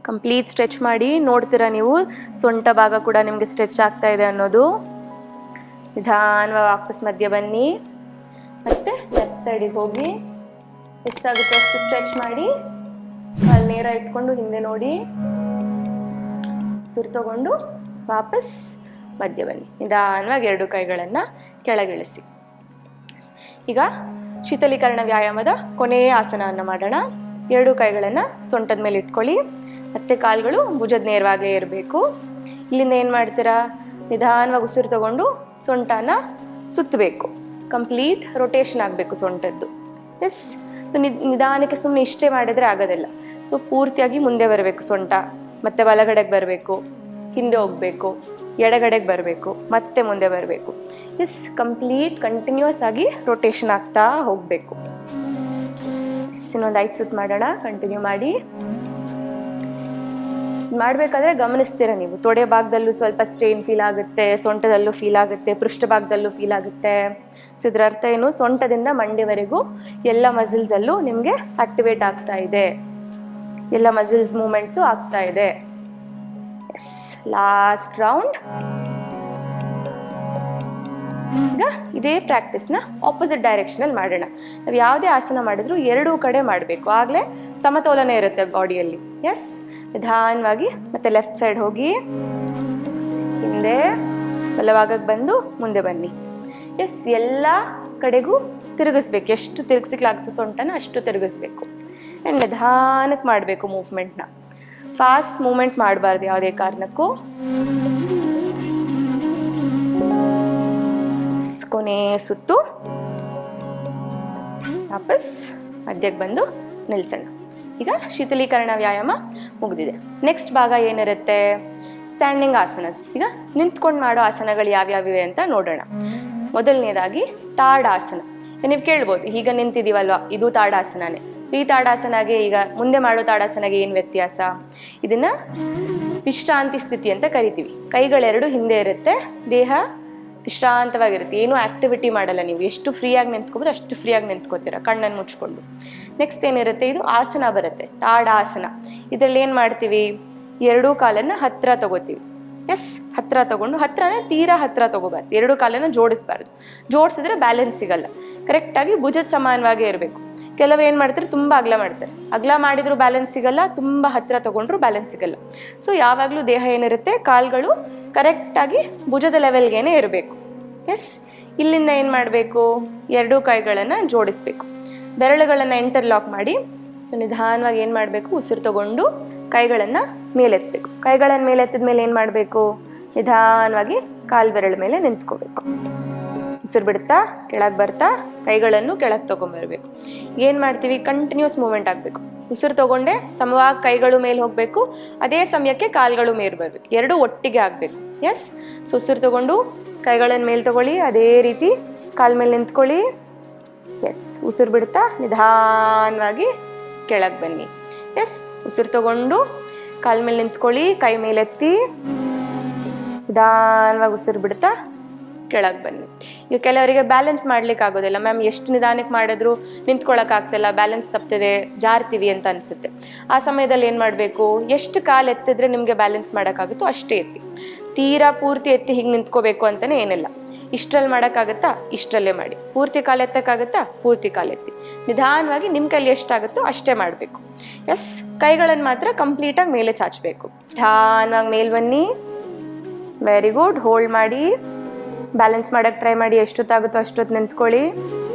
ಕಂಪ್ಲೀಟ್ ಸ್ಟ್ರೆಚ್ ಮಾಡಿ. ನೋಡ್ತೀರಾ ನೀವು, ಸೊಂಟ ಭಾಗ ಕೂಡ ನಿಮಗೆ ಸ್ಟ್ರೆಚ್ ಆಗ್ತಾ ಇದೆ ಅನ್ನೋದು. ನಿಧಾನವಾಗಿ ವಾಪಸ್ ಮಧ್ಯ ಬನ್ನಿ. ಮತ್ತೆ ಲೆಫ್ಟ್ ಸೈಡಿಗೆ ಹೋಗಿ. ಎಷ್ಟಾಗುತ್ತೋ ಅಷ್ಟು ಸ್ಟ್ರೆಚ್ ಮಾಡಿ. ಕಾಲು ನೇರ ಇಟ್ಕೊಂಡು ಹಿಂದೆ ನೋಡಿ. ಉಸಿರು ತಗೊಂಡು ವಾಪಸ್ ಮಧ್ಯ ಬನ್ನಿ. ನಿಧಾನವಾಗಿ ಎರಡು ಕೈಗಳನ್ನು ಕೆಳಗಿಳಿಸಿ. ಈಗ ಶೀತಲೀಕರಣ ವ್ಯಾಯಾಮದ ಕೊನೆಯ ಆಸನವನ್ನು ಮಾಡೋಣ. ಎರಡು ಕೈಗಳನ್ನು ಸೊಂಟದ ಮೇಲೆ ಇಟ್ಕೊಳ್ಳಿ. ಮತ್ತೆ ಕಾಲುಗಳು ಭುಜದ ನೇರವಾಗೇ ಇರಬೇಕು. ಇಲ್ಲಿಂದ ಏನು ಮಾಡ್ತೀರಾ, ನಿಧಾನವಾಗಿ ಉಸಿರು ತಗೊಂಡು ಸೊಂಟನ ಸುತ್ತಬೇಕು. ಕಂಪ್ಲೀಟ್ ರೊಟೇಷನ್ ಆಗಬೇಕು ಸೊಂಟದ್ದು. ಎಸ್, ಸೊ ನಿಧಾನಕ್ಕೆ ಸುಮ್ಮನೆ ಇಷ್ಟೇ ಮಾಡಿದರೆ ಆಗೋದಿಲ್ಲ. ಸೊ ಪೂರ್ತಿಯಾಗಿ ಮುಂದೆ ಬರಬೇಕು ಸೊಂಟ. ಮತ್ತೆ ಬಲಗಡೆಗೆ ಬರಬೇಕು, ಹಿಂದೆ ಹೋಗಬೇಕು, ಎಡಗಡೆಗೆ ಬರಬೇಕು, ಮತ್ತೆ ಮುಂದೆ ಬರಬೇಕು. ಎಸ್, ಕಂಪ್ಲೀಟ್ ಕಂಟಿನ್ಯೂಸ್ ಆಗಿ ರೊಟೇಷನ್ ಆಗ್ತಾ ಹೋಗಬೇಕು. ಇನ್ನೊಂದು 5 ಸುತ್ತು ಮಾಡೋಣ. ಕಂಟಿನ್ಯೂ ಮಾಡಿ. ಮಾಡಬೇಕಾದ್ರೆ ಗಮನಿಸ್ತೀರ ನೀವು, ತೊಡೆ ಭಾಗದಲ್ಲೂ ಸ್ವಲ್ಪ ಸ್ಟ್ರೈನ್ ಫೀಲ್ ಆಗುತ್ತೆ, ಸೊಂಟದಲ್ಲೂ ಫೀಲ್ ಆಗುತ್ತೆ, ಪೃಷ್ಠಭಾಗದಲ್ಲೂ ಫೀಲ್ ಆಗುತ್ತೆ. ಸೊ ಇದರ ಅರ್ಥ ಏನು, ಸೊಂಟದಿಂದ ಮಂಡಿವರೆಗೂ ಎಲ್ಲ ಮಸಲ್ಸಲ್ಲೂ ನಿಮಗೆ ಆಕ್ಟಿವೇಟ್ ಆಗ್ತಾ ಇದೆ, ಎಲ್ಲ ಮಸಲ್ಸ್ ಮೂಮೆಂಟ್ಸು ಆಗ್ತಾ ಇದೆ. Yes, last round. ಈಗ ಇದೇ ಪ್ರಾಕ್ಟೀಸ್ನ ಆಪೋಸಿಟ್ ಡೈರೆಕ್ಷನಲ್ಲಿ ಮಾಡೋಣ. ನಾವು ಯಾವುದೇ ಆಸನ ಮಾಡಿದ್ರು ಎರಡೂ ಕಡೆ ಮಾಡಬೇಕು, ಆಗಲೇ ಸಮತೋಲನ ಇರುತ್ತೆ ಬಾಡಿಯಲ್ಲಿ. ಎಸ್, ನಿಧಾನವಾಗಿ ಮತ್ತೆ ಲೆಫ್ಟ್ ಸೈಡ್ ಹೋಗಿ, ಹಿಂದೆ ಬಲಭಾಗಕ್ಕೆ ಬಂದು ಮುಂದೆ ಬನ್ನಿ. ಎಸ್, ಎಲ್ಲ ಕಡೆಗೂ ತಿರುಗಿಸ್ಬೇಕು. ಎಷ್ಟು ತಿರುಗಿಸ್ಲಿಕ್ಕಾಗ್ತದೆ ಸೊಂಟನ ಅಷ್ಟು ತಿರುಗಿಸ್ಬೇಕು. ಆ್ಯಂಡ್ ನಿಧಾನಕ್ಕೆ ಮಾಡಬೇಕು ಮೂವ್ಮೆಂಟ್ನ. ಫಾಸ್ಟ್ ಮೂವ್ಮೆಂಟ್ ಮಾಡಬಾರ್ದು ಯಾವುದೇ ಕಾರಣಕ್ಕೂ. ಕೊನೆ ಸುತ್ತು. ವಾಪಸ್ ಮಧ್ಯಕ್ಕೆ ಬಂದು ನಿಲ್ಸೋಣ. ಈಗ ಶೀತಲೀಕರಣ ವ್ಯಾಯಾಮ ಮುಗಿದಿದೆ. ನೆಕ್ಸ್ಟ್ ಭಾಗ ಏನಿರುತ್ತೆ, ಸ್ಟ್ಯಾಂಡಿಂಗ್ ಆಸನಸ್. ಈಗ ನಿಂತ್ಕೊಂಡು ಮಾಡೋ ಆಸನಗಳು ಯಾವ್ಯಾವಿವೆ ಅಂತ ನೋಡೋಣ. ಮೊದಲನೇದಾಗಿ ತಾಡಾಸನ. ನೀವು ಕೇಳ್ಬೋದು, ಈಗ ನಿಂತಿದ್ದೀವಲ್ವಾ ಇದು ತಾಡಾಸನನೇ. ಸೊ ಈ ತಾಡಾಸನಗೆ ಈಗ ಮುಂದೆ ಮಾಡೋ ತಾಡಾಸನಗೆ ಏನು ವ್ಯತ್ಯಾಸ, ಇದನ್ನು ವಿಶ್ರಾಂತಿ ಸ್ಥಿತಿ ಅಂತ ಕರಿತೀವಿ. ಕೈಗಳೆರಡು ಹಿಂದೆ ಇರುತ್ತೆ, ದೇಹ ವಿಶ್ರಾಂತವಾಗಿರುತ್ತೆ, ಏನೂ ಆ್ಯಕ್ಟಿವಿಟಿ ಮಾಡಲ್ಲ. ನೀವು ಎಷ್ಟು ಫ್ರೀಯಾಗಿ ನಿಂತ್ಕೋಬೋದು ಅಷ್ಟು ಫ್ರೀಯಾಗಿ ನಿಂತ್ಕೋತೀರ ಕಣ್ಣನ್ನು ಮುಚ್ಕೊಂಡು. ನೆಕ್ಸ್ಟ್ ಏನಿರುತ್ತೆ, ಇದು ಆಸನ ಬರುತ್ತೆ, ತಾಡಾಸನ. ಇದರಲ್ಲಿ ಏನು ಮಾಡ್ತೀವಿ, ಎರಡೂ ಕಾಲನ್ನು ಹತ್ತಿರ ತಗೋತೀವಿ. ಎಸ್, ಹತ್ರ ತಗೊಂಡು, ಹತ್ರನೇ ತೀರಾ ಹತ್ರ ತಗೋಬಾರ್ದು, ಎರಡು ಕಾಲನ್ನು ಜೋಡಿಸ್ಬಾರ್ದು. ಜೋಡಿಸಿದ್ರೆ ಬ್ಯಾಲೆನ್ಸ್ ಸಿಗಲ್ಲ. ಕರೆಕ್ಟಾಗಿ ಭುಜದ ಸಮಾನವಾಗಿ ಇರಬೇಕು. ಕೆಲವರು ಏನು ಮಾಡ್ತಾರೆ, ತುಂಬ ಅಗಲ ಮಾಡ್ತಾರೆ. ಅಗಲ ಮಾಡಿದ್ರು ಬ್ಯಾಲೆನ್ಸ್ ಸಿಗಲ್ಲ, ತುಂಬ ಹತ್ರ ತಗೊಂಡ್ರು ಬ್ಯಾಲೆನ್ಸ್ ಸಿಗಲ್ಲ. ಸೊ ಯಾವಾಗಲೂ ದೇಹ ಏನಿರುತ್ತೆ, ಕಾಲುಗಳು ಕರೆಕ್ಟಾಗಿ ಭುಜದ ಲೆವೆಲ್ಗೇನೆ ಇರಬೇಕು. ಎಸ್, ಇಲ್ಲಿಂದ ಏನು ಮಾಡಬೇಕು, ಎರಡೂ ಕೈಗಳನ್ನು ಜೋಡಿಸ್ಬೇಕು. ಬೆರಳುಗಳನ್ನು ಇಂಟರ್ಲಾಕ್ ಮಾಡಿ, ಸೊ ನಿಧಾನವಾಗಿ ಏನು ಮಾಡಬೇಕು, ಉಸಿರು ತಗೊಂಡು ಕೈಗಳನ್ನು ಮೇಲೆತ್ತಬೇಕು. ಕೈಗಳನ್ನು ಮೇಲೆತ್ತಿದ ಮೇಲೆ ಏನು ಮಾಡಬೇಕು, ನಿಧಾನವಾಗಿ ಕಾಲು ಬೆರಳ ಮೇಲೆ ನಿಂತ್ಕೋಬೇಕು. ಉಸಿರು ಬಿಡ್ತಾ ಕೆಳಗೆ ಬರ್ತಾ ಕೈಗಳನ್ನು ಕೆಳಗೆ ತೊಗೊಂಬರ್ಬೇಕು. ಏನು ಮಾಡ್ತೀವಿ, ಕಂಟಿನ್ಯೂಸ್ ಮೂವ್ಮೆಂಟ್ ಆಗಬೇಕು. ಉಸಿರು ತಗೊಂಡೆ ಸಮವಾಗಿ ಕೈಗಳು ಮೇಲೆ ಹೋಗಬೇಕು, ಅದೇ ಸಮಯಕ್ಕೆ ಕಾಲುಗಳು ಮೇಲೆ ಬರಬೇಕು, ಎರಡೂ ಒಟ್ಟಿಗೆ ಆಗಬೇಕು. ಎಸ್, ಸೊ ಉಸಿರು ತಗೊಂಡು ಕೈಗಳನ್ನು ಮೇಲೆ ತಗೊಳ್ಳಿ, ಅದೇ ರೀತಿ ಕಾಲ ಮೇಲೆ ನಿಂತ್ಕೊಳ್ಳಿ. ಎಸ್, ಉಸಿರು ಬಿಡ್ತಾ ನಿಧಾನವಾಗಿ ಕೆಳಗೆ ಬನ್ನಿ. ಎಸ್, ಉಸಿರು ತಗೊಂಡು ಕಾಲ ಮೇಲೆ ನಿಂತ್ಕೊಳ್ಳಿ, ಕೈ ಮೇಲೆತ್ತಿ ನಿಧಾನವಾಗಿ ಉಸಿರು ಬಿಡ್ತಾ ಕೆಳಗೆ ಬನ್ನಿ. ಈಗ ಕೆಲವರಿಗೆ ಬ್ಯಾಲೆನ್ಸ್ ಮಾಡ್ಲಿಕ್ಕೆ ಆಗೋದಿಲ್ಲ, ಮ್ಯಾಮ್ ಎಷ್ಟು ನಿಧಾನಕ್ಕೆ ಮಾಡಿದ್ರು ನಿಂತ್ಕೊಳ್ಳೋಕ್ಕಾಗ್ತಿಲ್ಲ, ಬ್ಯಾಲೆನ್ಸ್ ತಪ್ಪಿದೆ, ಜಾರ್ತೀವಿ ಅಂತ ಅನಿಸುತ್ತೆ. ಆ ಸಮಯದಲ್ಲಿ ಏನು ಮಾಡಬೇಕು, ಎಷ್ಟು ಕಾಲು ಎತ್ತಿದ್ರೆ ನಿಮಗೆ ಬ್ಯಾಲೆನ್ಸ್ ಮಾಡೋಕ್ಕಾಗುತ್ತೋ ಅಷ್ಟೇ ಎತ್ತಿ. ತೀರಾ ಪೂರ್ತಿ ಎತ್ತಿ ಹೀಗೆ ನಿಂತ್ಕೋಬೇಕು ಅಂತಲೇ ಏನಿಲ್ಲ. ಇಷ್ಟರಲ್ಲಿ ಮಾಡೋಕ್ಕಾಗತ್ತಾ, ಇಷ್ಟರಲ್ಲೇ ಮಾಡಿ. ಪೂರ್ತಿ ಕಾಲು ಎತ್ತಕ್ಕಾಗತ್ತಾ, ಪೂರ್ತಿ ಕಾಲೆತ್ತಿ. ನಿಧಾನವಾಗಿ ನಿಮ್ಮ ಕೈಲಿ ಎಷ್ಟಾಗುತ್ತೋ ಅಷ್ಟೇ ಮಾಡಬೇಕು. ಎಸ್, ಕೈಗಳನ್ನು ಮಾತ್ರ ಕಂಪ್ಲೀಟಾಗಿ ಮೇಲೆ ಚಾಚಬೇಕು. ನಿಧಾನವಾಗಿ ಮೇಲೆ ಬನ್ನಿ. Very good. ಹೋಲ್ಡ್ ಮಾಡಿ, ಬ್ಯಾಲೆನ್ಸ್ ಮಾಡೋಕ್ಕೆ ಟ್ರೈ ಮಾಡಿ. ಎಷ್ಟೊತ್ತಾಗುತ್ತೋ ಅಷ್ಟೊತ್ತು ನಿಂತ್ಕೊಳ್ಳಿ.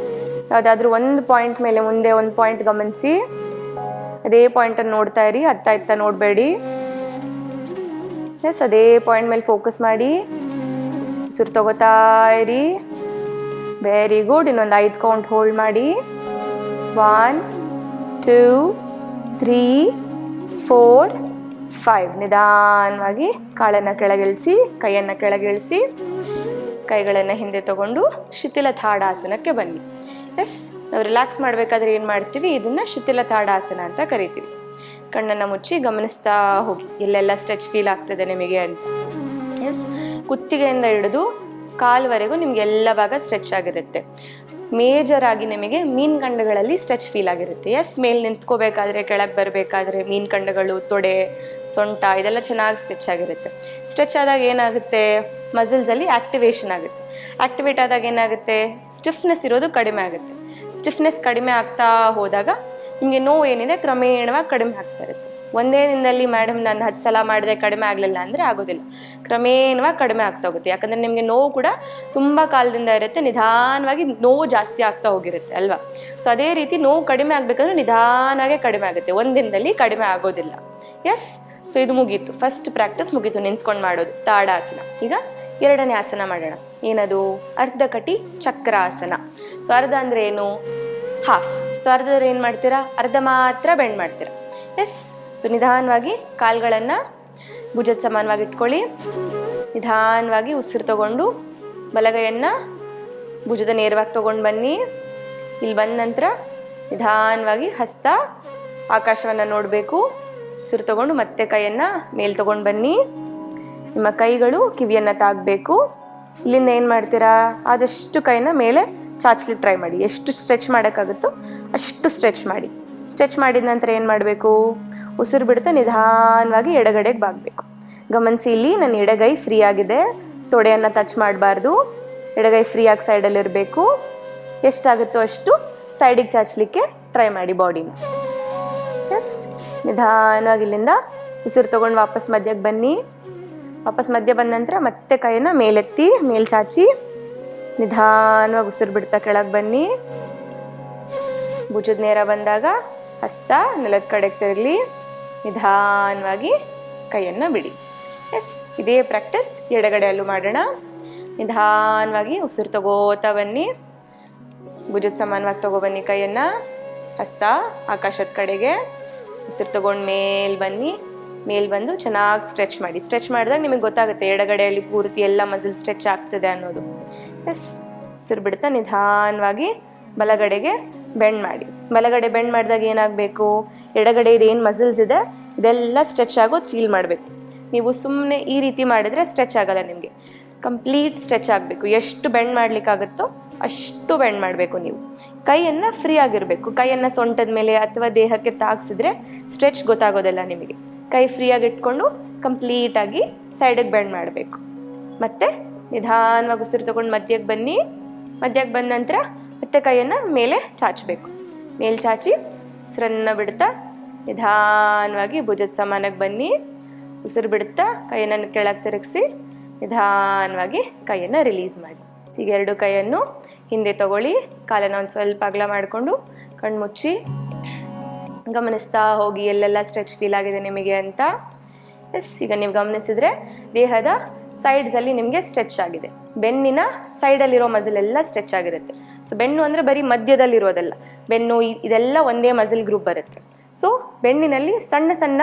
ಯಾವುದಾದ್ರೂ ಒಂದು ಪಾಯಿಂಟ್ ಮೇಲೆ ಮುಂದೆ ಒಂದು ಪಾಯಿಂಟ್ ಗಮನಿಸಿ, ಅದೇ ಪಾಯಿಂಟನ್ನು ನೋಡ್ತಾ ಇರಿ, ಅತ್ತ ಇತ್ತ ನೋಡಬೇಡಿ. ಎಸ್, ಅದೇ ಪಾಯಿಂಟ್ ಮೇಲೆ ಫೋಕಸ್ ಮಾಡಿ. ಉಸಿರು ತಗೋತಾ ಇರಿ. Very good. ಇನ್ನೊಂದು 5 ಕೌಂಟ್ ಹೋಲ್ಡ್ ಮಾಡಿ. 1 2 3 4 5. ನಿಧಾನವಾಗಿ ಕಾಲನ್ನು ಕೆಳಗಿಳಿಸಿ, ಕೈಯನ್ನು ಕೆಳಗಿಳಿಸಿ, ಕೈಗಳನ್ನು ಹಿಂದೆ ತಗೊಂಡು ಶಿಥಿಲ ತಾಡಾಸನಕ್ಕೆ ಬನ್ನಿ. ಎಸ್, ನಾವು ರಿಲ್ಯಾಕ್ಸ್ ಮಾಡಬೇಕಾದ್ರೆ ಏನು ಮಾಡ್ತೀವಿ, ಇದನ್ನು ಶಿಥಿಲ ತಾಡಾಸನ ಅಂತ ಕರಿತೀವಿ. ಕಣ್ಣನ್ನು ಮುಚ್ಚಿ ಗಮನಿಸ್ತಾ ಹೋಗಿ ಎಲ್ಲೆಲ್ಲ ಸ್ಟ್ರೆಚ್ ಫೀಲ್ ಆಗ್ತದೆ ನಿಮಗೆ ಅಂತ. ಎಸ್, ಕುತ್ತಿಗೆಯಿಂದ ಹಿಡಿದು ಕಾಲ್ವರೆಗೂ ನಿಮ್ಗೆ ಎಲ್ಲ ಭಾಗ ಸ್ಟ್ರೆಚ್ ಆಗಿರುತ್ತೆ. ಮೇಜರ್ ಆಗಿ ನಿಮಗೆ ಮೀನ್ಕಂಡಗಳಲ್ಲಿ ಸ್ಟ್ರೆಚ್ ಫೀಲ್ ಆಗಿರುತ್ತೆ. ಎಸ್, ಮೇಲೆ ನಿಂತ್ಕೋಬೇಕಾದ್ರೆ, ಕೆಳಗೆ ಬರಬೇಕಾದ್ರೆ ಮೀನ್ಕಂಡಗಳು, ತೊಡೆ, ಸೊಂಟ ಇದೆಲ್ಲ ಚೆನ್ನಾಗಿ ಸ್ಟ್ರೆಚ್ ಆಗಿರುತ್ತೆ. ಸ್ಟ್ರೆಚ್ ಆದಾಗ ಏನಾಗುತ್ತೆ, ಮಸಲ್ಸಲ್ಲಿ ಆಕ್ಟಿವೇಶನ್ ಆಗುತ್ತೆ. ಆಕ್ಟಿವೇಟ್ ಆದಾಗ ಏನಾಗುತ್ತೆ, ಸ್ಟಿಫ್ನೆಸ್ ಇರೋದು ಕಡಿಮೆ ಆಗುತ್ತೆ. ಸ್ಟಿಫ್ನೆಸ್ ಕಡಿಮೆ ಆಗ್ತಾ ಹೋದಾಗ ನಿಮಗೆ ನೋವು ಏನಿದೆ ಕ್ರಮೇಣವಾಗಿ ಕಡಿಮೆ ಆಗ್ತಾ ಇರುತ್ತೆ. ಒಂದೇ ದಿನದಲ್ಲಿ ಮೇಡಮ್ ನಾನು 10 ಸಲ ಮಾಡಿದೆ ಕಡಿಮೆ ಆಗಲಿಲ್ಲ ಅಂದರೆ ಆಗೋದಿಲ್ಲ. ಕ್ರಮೇಣವಾಗಿ ಕಡಿಮೆ ಆಗ್ತಾ ಹೋಗುತ್ತೆ. ಯಾಕಂದರೆ ನಿಮಗೆ ನೋವು ಕೂಡ ತುಂಬ ಕಾಲದಿಂದ ಇರುತ್ತೆ, ನಿಧಾನವಾಗಿ ನೋವು ಜಾಸ್ತಿ ಆಗ್ತಾ ಹೋಗಿರುತ್ತೆ ಅಲ್ವಾ. ಸೊ ಅದೇ ರೀತಿ ನೋವು ಕಡಿಮೆ ಆಗಬೇಕಂದ್ರೆ ನಿಧಾನವಾಗಿ ಕಡಿಮೆ ಆಗುತ್ತೆ, ಒಂದು ದಿನದಲ್ಲಿ ಕಡಿಮೆ ಆಗೋದಿಲ್ಲ. ಎಸ್, ಸೊ ಇದು ಮುಗೀತು. ಫಸ್ಟ್ ಪ್ರಾಕ್ಟೀಸ್ ಮುಗೀತು, ನಿಂತ್ಕೊಂಡು ಮಾಡೋದು ತಾಡಾಸನ. ಈಗ ಎರಡನೇ ಆಸನ ಮಾಡೋಣ. ಏನದು, ಅರ್ಧಕಟಿ ಚಕ್ರಾಸನ. ಸೊ ಅರ್ಧ ಅಂದರೆ ಏನು, ಹಾಫ್. ಸೊ ಅರ್ಧದಲ್ಲಿ ಏನು ಮಾಡ್ತೀರಾ, ಅರ್ಧ ಮಾತ್ರ ಬೆಂಡ್ ಮಾಡ್ತೀರಾ. ಎಸ್, ಸೊ ನಿಧಾನವಾಗಿ ಕಾಲುಗಳನ್ನು ಭುಜದ ಸಮಾನವಾಗಿ ಇಟ್ಕೊಳ್ಳಿ. ನಿಧಾನವಾಗಿ ಉಸಿರು ತಗೊಂಡು ಬಲಗೈಯನ್ನು ಭುಜದ ನೇರವಾಗಿ ತೊಗೊಂಡು ಬನ್ನಿ. ಇಲ್ಲಿ ಬಂದ ನಂತರ ನಿಧಾನವಾಗಿ ಹಸ್ತ ಆಕಾಶವನ್ನು ನೋಡಬೇಕು. ಉಸಿರು ತಗೊಂಡು ಮತ್ತೆ ಕೈಯನ್ನು ಮೇಲೆ ತೊಗೊಂಡು ಬನ್ನಿ. ನಿಮ್ಮ ಕೈಗಳು ಕಿವಿಯನ್ನು ತಾಗಬೇಕು. ಇಲ್ಲಿಂದ ಏನು ಮಾಡ್ತೀರಾ, ಆದಷ್ಟು ಕೈನ ಮೇಲೆ ಚಾಚಲಿಕ್ಕೆ ಟ್ರೈ ಮಾಡಿ. ಎಷ್ಟು ಸ್ಟ್ರೆಚ್ ಮಾಡೋಕ್ಕಾಗುತ್ತೋ ಅಷ್ಟು ಸ್ಟ್ರೆಚ್ ಮಾಡಿ. ಸ್ಟ್ರೆಚ್ ಮಾಡಿದ ನಂತರ ಏನು ಮಾಡಬೇಕು, ಉಸಿರು ಬಿಡ್ತಾ ನಿಧಾನವಾಗಿ ಎಡಗಡೆಗೆ ಬಾಗಬೇಕು. ಗಮನಿಸಿ, ಇಲ್ಲಿ ನನ್ನ ಎಡಗೈ ಫ್ರೀ ಆಗಿದೆ, ತೊಡೆಯನ್ನು ಟಚ್ ಮಾಡಬಾರ್ದು. ಎಡಗೈ ಫ್ರೀಯಾಗಿ ಸೈಡಲ್ಲಿರಬೇಕು. ಎಷ್ಟಾಗುತ್ತೋ ಅಷ್ಟು ಸೈಡಿಗೆ ಚಾಚಲಿಕ್ಕೆ ಟ್ರೈ ಮಾಡಿ ಬಾಡಿನ. ಎಸ್, ನಿಧಾನವಾಗಿ ಇಲ್ಲಿಂದ ಉಸಿರು ತೊಗೊಂಡು ವಾಪಸ್ ಮಧ್ಯಕ್ಕೆ ಬನ್ನಿ. ವಾಪಸ್ ಮಧ್ಯ ಬಂದ ನಂತರ ಮತ್ತೆ ಕೈಯನ್ನು ಮೇಲೆತ್ತಿ ಮೇಲ್ ಚಾಚಿ ನಿಧಾನವಾಗಿ ಉಸಿರು ಬಿಡ್ತಾ ಕೆಳಗೆ ಬನ್ನಿ. ಭುಜದ ನೇರ ಬಂದಾಗ ಹಸ್ತ ನೆಲದ ಕಡೆಗೆ ತಿರುಗಲಿ. ನಿಧಾನವಾಗಿ ಕೈಯನ್ನು ಬಿಡಿ. ಎಸ್, ಇದೇ ಪ್ರಾಕ್ಟೀಸ್ ಎಡಗಡೆಯಲ್ಲೂ ಮಾಡೋಣ. ನಿಧಾನವಾಗಿ ಉಸಿರು ತಗೋತಾ ಬನ್ನಿ. ಭುಜದ ಸಮಾನವಾಗಿ ತಗೊಬನ್ನಿ ಕೈಯನ್ನು. ಹಸ್ತ ಆಕಾಶದ ಕಡೆಗೆ. ಉಸಿರು ತಗೊಂಡು ಮೇಲ್ ಬನ್ನಿ. ಮೇಲ್ ಬಂದು ಚೆನ್ನಾಗಿ ಸ್ಟ್ರೆಚ್ ಮಾಡಿ. ಸ್ಟ್ರೆಚ್ ಮಾಡಿದಾಗ ನಿಮಗೆ ಗೊತ್ತಾಗುತ್ತೆ ಎಡಗಡೆಯಲ್ಲಿ ಪೂರ್ತಿ ಎಲ್ಲ ಮಸಲ್ ಸ್ಟ್ರೆಚ್ ಆಗ್ತದೆ ಅನ್ನೋದು. ಎಸ್, ಉಸಿರು ಬಿಡ್ತಾ ನಿಧಾನವಾಗಿ ಬಲಗಡೆಗೆ ಬೆಂಡ್ ಮಾಡಿ. ಬಲಗಡೆ ಬೆಂಡ್ ಮಾಡಿದಾಗ ಏನಾಗಬೇಕು, ಎಡಗಡೆ ಇದೇನು ಮಸಲ್ಸ್ ಇದೆ ಇದೆಲ್ಲ ಸ್ಟ್ರೆಚ್ ಆಗೋದು ಫೀಲ್ ಮಾಡಬೇಕು. ನೀವು ಸುಮ್ಮನೆ ಈ ರೀತಿ ಮಾಡಿದ್ರೆ ಸ್ಟ್ರೆಚ್ ಆಗಲ್ಲ, ನಿಮಗೆ ಕಂಪ್ಲೀಟ್ ಸ್ಟ್ರೆಚ್ ಆಗಬೇಕು. ಎಷ್ಟು ಬೆಂಡ್ ಮಾಡಲಿಕ್ಕಾಗುತ್ತೋ ಅಷ್ಟು ಬೆಂಡ್ ಮಾಡಬೇಕು. ನೀವು ಕೈಯನ್ನು ಫ್ರೀ ಆಗಿರಬೇಕು. ಕೈಯನ್ನು ಸೊಂಟದ ಮೇಲೆ ಅಥವಾ ದೇಹಕ್ಕೆ ತಾಗಿಸಿದ್ರೆ ಸ್ಟ್ರೆಚ್ ಗೊತ್ತಾಗೋದಿಲ್ಲ ನಿಮಗೆ. ಕೈ ಫ್ರೀಯಾಗಿ ಇಟ್ಕೊಂಡು ಕಂಪ್ಲೀಟಾಗಿ ಸೈಡಿಗೆ ಬೆಂಡ್ ಮಾಡಬೇಕು. ಮತ್ತೆ ನಿಧಾನವಾಗಿ ಉಸಿರು ತಗೊಂಡು ಮಧ್ಯಕ್ಕೆ ಬನ್ನಿ. ಮಧ್ಯಕ್ಕೆ ಬಂದ ನಂತರ ಮತ್ತೆ ಕೈಯನ್ನು ಮೇಲೆ ಚಾಚಬೇಕು. ಮೇಲೆ ಚಾಚಿ ಉಸಿರನ್ನು ಬಿಡ್ತಾ ನಿಧಾನವಾಗಿ ಭುಜದ ಸಮಾನಕ್ಕೆ ಬನ್ನಿ. ಉಸಿರು ಬಿಡ್ತಾ ಕೈಯನ್ನು ಕೆಳಗೆ ತಿರುಗಿಸಿ ನಿಧಾನವಾಗಿ ಕೈಯನ್ನು ರಿಲೀಸ್ ಮಾಡಿ. ಈಗ 2 ಕೈಯನ್ನು ಹಿಂದೆ ತಗೊಳ್ಳಿ. ಕಾಲನ್ನು ಒಂದು ಸ್ವಲ್ಪ ಅಗಲ ಮಾಡಿಕೊಂಡು ಕಣ್ಮುಚ್ಚಿ ಗಮನಿಸ್ತಾ ಹೋಗಿ ಎಲ್ಲೆಲ್ಲ ಸ್ಟ್ರೆಚ್ ಫೀಲ್ ಆಗಿದೆ ನಿಮಗೆ ಅಂತ. ಎಸ್, ಈಗ ನೀವು ಗಮನಿಸಿದ್ರೆ ದೇಹದ ಸೈಡ್ಸಲ್ಲಿ ನಿಮಗೆ ಸ್ಟ್ರೆಚ್ ಆಗಿದೆ. ಬೆನ್ನಿನ ಸೈಡಲ್ಲಿರೋ ಮಸಲ್ ಎಲ್ಲ ಸ್ಟ್ರೆಚ್ ಆಗಿರುತ್ತೆ. ಸೊ ಬೆನ್ನು ಅಂದರೆ ಬರೀ ಮಧ್ಯದಲ್ಲಿರೋದಲ್ಲ, ಬೆನ್ನು ಇದೆಲ್ಲ ಒಂದೇ ಮಸಲ್ ಗ್ರೂಪ್ ಬರುತ್ತೆ. ಸೊ ಬೆನ್ನಿನಲ್ಲಿ ಸಣ್ಣ ಸಣ್ಣ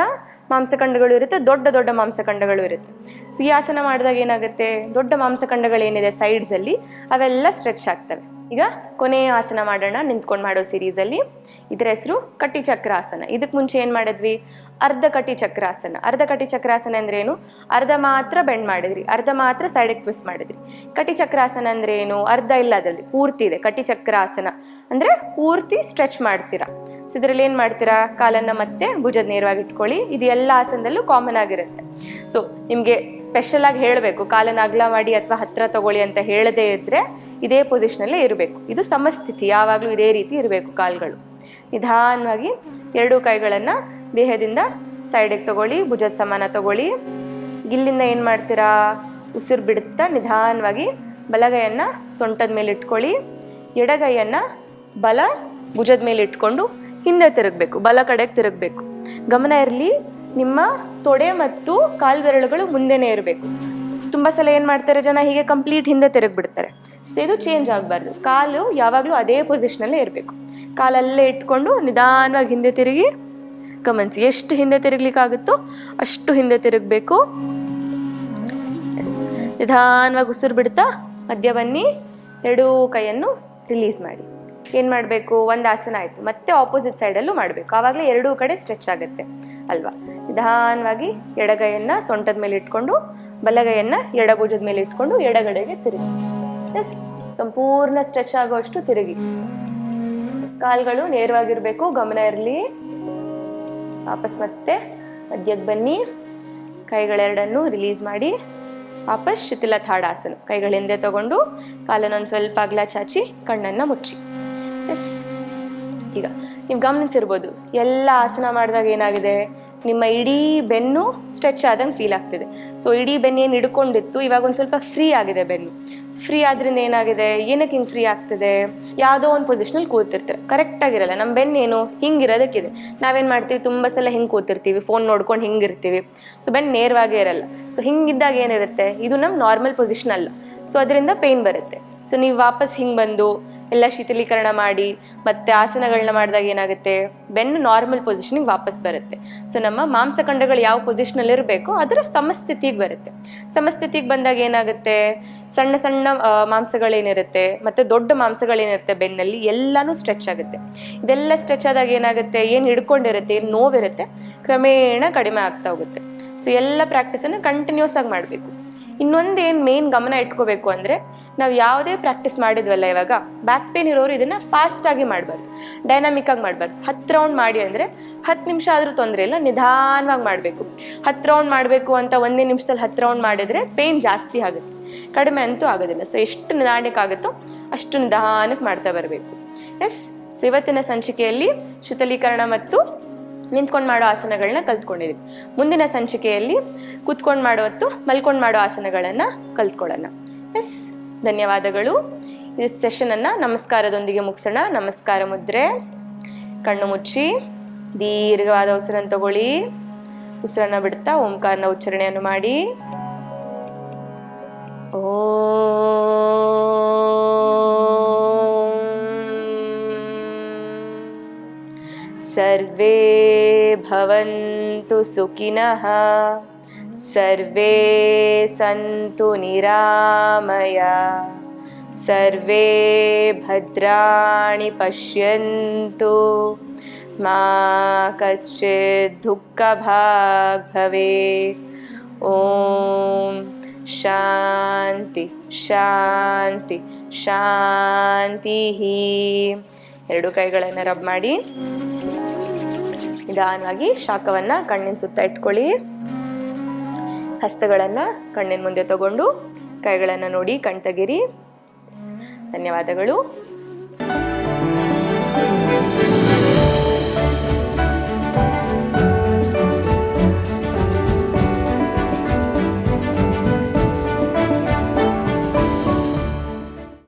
ಮಾಂಸಖಂಡಗಳು ಇರುತ್ತೆ, ದೊಡ್ಡ ದೊಡ್ಡ ಮಾಂಸಖಂಡಗಳು ಇರುತ್ತೆ. ಸೊ ಈ ಆಸನ ಮಾಡಿದಾಗ ಏನಾಗುತ್ತೆ, ದೊಡ್ಡ ಮಾಂಸಖಂಡಗಳೇನಿದೆ ಸೈಡ್ಸಲ್ಲಿ ಅವೆಲ್ಲ ಸ್ಟ್ರೆಚ್ ಆಗ್ತವೆ. ಈಗ ಕೊನೆಯ ಆಸನ ಮಾಡೋಣ ನಿಂತ್ಕೊಂಡು ಮಾಡೋ ಸೀರೀಸಲ್ಲಿ. ಇದರ ಹೆಸರು ಕಟಿ ಚಕ್ರಾಸನ. ಇದಕ್ಕೆ ಮುಂಚೆ ಏನು ಮಾಡಿದ್ವಿ, ಅರ್ಧ ಕಟಿ ಚಕ್ರಾಸನ. ಅರ್ಧ ಕಟಿ ಚಕ್ರಾಸನ ಅಂದ್ರೆ ಏನು, ಅರ್ಧ ಮಾತ್ರ ಬೆಂಡ್ ಮಾಡಿದ್ರಿ, ಅರ್ಧ ಮಾತ್ರ ಸೈಡಿಗೆ ಟ್ವಿಸ್ಟ್ ಮಾಡಿದ್ರಿ. ಕಟಿ ಚಕ್ರಾಸನ ಅಂದ್ರೆ ಏನು, ಅರ್ಧ ಇಲ್ಲ, ಅದರಲ್ಲಿ ಪೂರ್ತಿ ಇದೆ. ಕಟಿ ಚಕ್ರಾಸನ ಅಂದ್ರೆ ಪೂರ್ತಿ ಸ್ಟ್ರೆಚ್ ಮಾಡ್ತೀರಾ. ಸೊ ಇದರಲ್ಲಿ ಏನು ಮಾಡ್ತೀರಾ, ಕಾಲನ್ನು ಮತ್ತೆ ಭುಜದ ನೇರವಾಗಿ ಇಟ್ಕೊಳ್ಳಿ. ಇದು ಎಲ್ಲ ಆಸನದಲ್ಲೂ ಕಾಮನ್ ಆಗಿರುತ್ತೆ. ಸೊ ನಿಮಗೆ ಸ್ಪೆಷಲ್ ಆಗಿ ಹೇಳಬೇಕು, ಕಾಲನ್ನು ಅಗಲ ಮಾಡಿ ಅಥವಾ ಹತ್ರ ತಗೊಳ್ಳಿ ಅಂತ ಹೇಳದೇ ಇದ್ರೆ ಇದೇ ಪೊಸಿಷನಲ್ಲೇ ಇರಬೇಕು. ಇದು ಸಮಸ್ಥಿತಿ, ಯಾವಾಗಲೂ ಇದೇ ರೀತಿ ಇರಬೇಕು ಕಾಲುಗಳು. ನಿಧಾನವಾಗಿ 2 ಕೈಗಳನ್ನು ದೇಹದಿಂದ ಸೈಡಿಗೆ ತಗೊಳ್ಳಿ, ಭುಜದ ಸಮಾನ ತಗೊಳ್ಳಿ. ಗಿಲ್ಲಿಂದ ಏನು ಮಾಡ್ತೀರಾ, ಉಸಿರು ಬಿಡುತ್ತಾ ನಿಧಾನವಾಗಿ ಬಲಗೈಯನ್ನು ಸೊಂಟದ ಮೇಲೆ ಇಟ್ಕೊಳ್ಳಿ. ಎಡಗೈಯನ್ನು ಬಲ ಭುಜದ ಮೇಲೆ ಇಟ್ಕೊಂಡು ಹಿಂದೆ ತಿರುಗಬೇಕು, ಬಲ ಕಡೆಗೆ ತಿರುಗಬೇಕು. ಗಮನ ಇರಲಿ, ನಿಮ್ಮ ತೊಡೆ ಮತ್ತು ಕಾಲು ಬೆರಳುಗಳು ಮುಂದೆನೇ ಇರಬೇಕು. ತುಂಬ ಸಲ ಏನು ಮಾಡ್ತಾರೆ ಜನ, ಹೀಗೆ ಕಂಪ್ಲೀಟ್ ಹಿಂದೆ ತಿರುಗಿಬಿಡ್ತಾರೆ. ಸೊ ಇದು ಚೇಂಜ್ ಆಗಬಾರ್ದು. ಕಾಲು ಯಾವಾಗಲೂ ಅದೇ ಪೊಸಿಷನಲ್ಲೇ ಇರಬೇಕು. ಕಾಲಲ್ಲೇ ಇಟ್ಕೊಂಡು ನಿಧಾನವಾಗಿ ಹಿಂದೆ ತಿರುಗಿ ಗಮನಿಸಿ. ಎಷ್ಟು ಹಿಂದೆ ತಿರುಗ್ಲಿಕ್ಕಾಗುತ್ತೋ ಅಷ್ಟು ಹಿಂದೆ ತಿರುಗಬೇಕು. ಎಸ್, ನಿಧಾನವಾಗಿ ಉಸಿರು ಬಿಡ್ತಾ ಮಧ್ಯ ಬನ್ನಿ. 2 ಕೈಯನ್ನು ರಿಲೀಸ್ ಮಾಡಿ. ಏನು ಮಾಡಬೇಕು, ಒಂದು ಆಸನ ಆಯಿತು, ಮತ್ತೆ ಆಪೋಸಿಟ್ ಸೈಡಲ್ಲೂ ಮಾಡಬೇಕು. ಆವಾಗಲೇ 2 ಕಡೆ ಸ್ಟ್ರೆಚ್ ಆಗುತ್ತೆ ಅಲ್ವಾ. ನಿಧಾನವಾಗಿ ಎಡಗೈಯನ್ನು ಸೊಂಟದ ಮೇಲೆ ಇಟ್ಕೊಂಡು ಬಲಗೈಯನ್ನು ಎಡಭುಜದ ಮೇಲೆ ಇಟ್ಕೊಂಡು ಎಡಗಡೆಗೆ ತಿರುಗಿ. ಎಸ್, ಸಂಪೂರ್ಣ ಸ್ಟ್ರೆಚ್ ಆಗುವಷ್ಟು ತಿರುಗಿ. ಕಾಲ್ಗಳು ನೇರವಾಗಿರ್ಬೇಕು, ಗಮನ ಇರಲಿ. ವಾಪಸ್ ಮತ್ತೆ ಮಧ್ಯಕ್ಕೆ ಬನ್ನಿ. ಕೈಗಳೆರಡನ್ನು ರಿಲೀಸ್ ಮಾಡಿ ವಾಪಸ್ ಶಿಥಿಲ ತಾಡಾಸನ. ಕೈಗಳ ಹಿಂದೆ ತಗೊಂಡು ಕಾಲನ್ನೊಂದು ಸ್ವಲ್ಪ ಅಗಲ ಚಾಚಿ ಕಣ್ಣನ್ನು ಮುಚ್ಚಿ. ಎಸ್, ಈಗ ನೀವು ಗಮನಿಸಿರ್ಬೋದು, ಎಲ್ಲ ಆಸನ ಮಾಡಿದಾಗ ಏನಾಗಿದೆ, ನಿಮ್ಮ ಇಡೀ ಬೆನ್ನು ಸ್ಟ್ರೆಚ್ ಆದಂಗೆ ಫೀಲ್ ಆಗ್ತಿದೆ. ಸೊ ಇಡೀ ಬೆನ್ನು ಏನು ಹಿಡ್ಕೊಂಡಿತ್ತು, ಇವಾಗ ಒಂದು ಸ್ವಲ್ಪ ಫ್ರೀ ಆಗಿದೆ ಬೆನ್ನು. ಫ್ರೀ ಆದ್ರಿಂದ ಏನಾಗಿದೆ, ಏನಕ್ಕೆ ಹಿಂಗೆ ಫ್ರೀ ಆಗ್ತದೆ, ಯಾವುದೋ ಒಂದು ಪೊಸಿಷನಲ್ಲಿ ಕೂತಿರ್ತಾರೆ, ಕರೆಕ್ಟಾಗಿರಲ್ಲ. ನಮ್ಮ ಬೆನ್ನು ಏನು ಹಿಂಗಿರೋದಕ್ಕಿದೆ. ನಾವೇನು ಮಾಡ್ತೀವಿ, ತುಂಬ ಸಲ ಹಿಂಗೆ ಕೂತಿರ್ತೀವಿ, ಫೋನ್ ನೋಡ್ಕೊಂಡು ಹಿಂಗಿರ್ತೀವಿ. ಸೊ ಬೆನ್ನು ನೇರವಾಗೇ ಇರಲ್ಲ. ಸೊ ಹಿಂಗಿದ್ದಾಗ ಏನಿರುತ್ತೆ, ಇದು ನಮ್ಮ ನಾರ್ಮಲ್ ಪೊಸಿಷನ್ ಅಲ್ಲ. ಸೊ ಅದರಿಂದ ಪೇಯ್ನ್ ಬರುತ್ತೆ. ಸೊ ನೀವು ವಾಪಸ್ ಹಿಂಗೆ ಬಂದು ಎಲ್ಲ ಶೀತಲೀಕರಣ ಮಾಡಿ ಮತ್ತೆ ಆಸನಗಳನ್ನ ಮಾಡಿದಾಗ ಏನಾಗುತ್ತೆ, ಬೆನ್ನು ನಾರ್ಮಲ್ ಪೊಸಿಷನಿಗೆ ವಾಪಸ್ ಬರುತ್ತೆ. ಸೊ ನಮ್ಮ ಮಾಂಸಖಂಡಗಳು ಯಾವ ಪೊಸಿಷನಲ್ಲಿ ಇರಬೇಕೋ ಅದರ ಸಮಸ್ಥಿತಿಗೆ ಬರುತ್ತೆ. ಸಮಸ್ಥಿತಿಗೆ ಬಂದಾಗ ಏನಾಗುತ್ತೆ, ಸಣ್ಣ ಸಣ್ಣ ಮಾಂಸಗಳೇನಿರುತ್ತೆ ಮತ್ತು ದೊಡ್ಡ ಮಾಂಸಗಳೇನಿರುತ್ತೆ ಬೆನ್ನಲ್ಲಿ ಎಲ್ಲನೂ ಸ್ಟ್ರೆಚ್ ಆಗುತ್ತೆ. ಇದೆಲ್ಲ ಸ್ಟ್ರೆಚ್ ಆದಾಗ ಏನಾಗುತ್ತೆ, ಏನು ಹಿಡ್ಕೊಂಡಿರುತ್ತೆ, ಏನು ನೋವಿರುತ್ತೆ, ಕ್ರಮೇಣ ಕಡಿಮೆ ಆಗ್ತಾ ಹೋಗುತ್ತೆ. ಸೊ ಎಲ್ಲ ಪ್ರಾಕ್ಟೀಸನ್ನು ಕಂಟಿನ್ಯೂಸ್ ಆಗಿ ಮಾಡಬೇಕು. ಇನ್ನೊಂದು ಏನು ಮೇನ್ ಗಮನ ಇಟ್ಕೋಬೇಕು ಅಂದರೆ, ನಾವು ಯಾವುದೇ ಪ್ರಾಕ್ಟೀಸ್ ಮಾಡಿದ್ವಲ್ಲ, ಇವಾಗ ಬ್ಯಾಕ್ ಪೇನ್ ಇರೋರು ಇದನ್ನು ಫಾಸ್ಟಾಗಿ ಮಾಡಬಾರ್ದು, ಡೈನಾಮಿಕ್ ಆಗಿ ಮಾಡಬಾರ್ದು. 10 ರೌಂಡ್ ಮಾಡಿ ಅಂದರೆ 10 ನಿಮಿಷ ಆದರೂ ತೊಂದರೆ ಇಲ್ಲ, ನಿಧಾನವಾಗಿ ಮಾಡಬೇಕು. 10 ರೌಂಡ್ ಮಾಡಬೇಕು ಅಂತ 1 ನಿಮಿಷದಲ್ಲಿ 10 ರೌಂಡ್ ಮಾಡಿದರೆ ಪೇನ್ ಜಾಸ್ತಿ ಆಗುತ್ತೆ, ಕಡಿಮೆ ಅಂತೂ ಆಗೋದಿಲ್ಲ. ಸೊ ಎಷ್ಟು ನಿಧಾನಕ್ಕೆ ಆಗುತ್ತೋ ಅಷ್ಟು ನಿಧಾನಕ್ಕೆ ಮಾಡ್ತಾ ಬರಬೇಕು. ಎಸ್, ಸೊ ಇವತ್ತಿನ ಸಂಚಿಕೆಯಲ್ಲಿ ಶೀತಲೀಕರಣ ಮತ್ತು ನಿಂತ್ಕೊಂಡು ಮಾಡೋ ಆಸನಗಳನ್ನ ಕಲ್ತ್ಕೊಂಡಿದ್ದೀವಿ. ಮುಂದಿನ ಸಂಚಿಕೆಯಲ್ಲಿ ಕೂತ್ಕೊಂಡು ಮಾಡೋ ಮತ್ತು ಮಲ್ಕೊಂಡು ಮಾಡೋ ಆಸನಗಳನ್ನು ಕಲ್ತ್ಕೊಳ್ಳೋಣ. ಎಸ್, ಧನ್ಯವಾದಗಳು. ಈ ಸೆಷನನ್ನು ನಮಸ್ಕಾರದೊಂದಿಗೆ ಮುಗಿಸೋಣ. ನಮಸ್ಕಾರ ಮುದ್ರೆ. ಕಣ್ಣು ಮುಚ್ಚಿ ದೀರ್ಘವಾದ ಉಸಿರನ್ನು ತಗೊಳ್ಳಿ. ಉಸಿರನ್ನು ಬಿಡ್ತಾ ಓಂಕಾರನ ಉಚ್ಚಾರಣೆಯನ್ನು ಮಾಡಿ. ಸರ್ವೇ ಭವಂತು ಸುಖಿನಃ, ಸರ್ವೇ ಸಂತು ನಿರಾಮಯ, ಸರ್ವೇ ಭದ್ರಾಣಿ ಪಶ್ಯಂತು, ಮಾ ಕಶ್ಚಿತ್ ದುಃಖಭಾಗ್ ಭವೇತ್. ಓಂ ಶಾಂತಿ ಶಾಂತಿ ಶಾಂತಿ. 2 ಕೈಗಳನ್ನು ರಬ್ ಮಾಡಿ. ನಿಧಾನವಾಗಿ ಶಾಖವನ್ನ ಕಣ್ಣಿನ ಸುತ್ತ ಇಟ್ಕೊಳ್ಳಿ. ಹಸ್ತಗಳನ್ನ ಕಣ್ಣಿನ ಮುಂದೆ ತಗೊಂಡು ಕೈಗಳನ್ನ ನೋಡಿ ಕಣ್ ತೆಗೀರಿ. ಧನ್ಯವಾದಗಳು.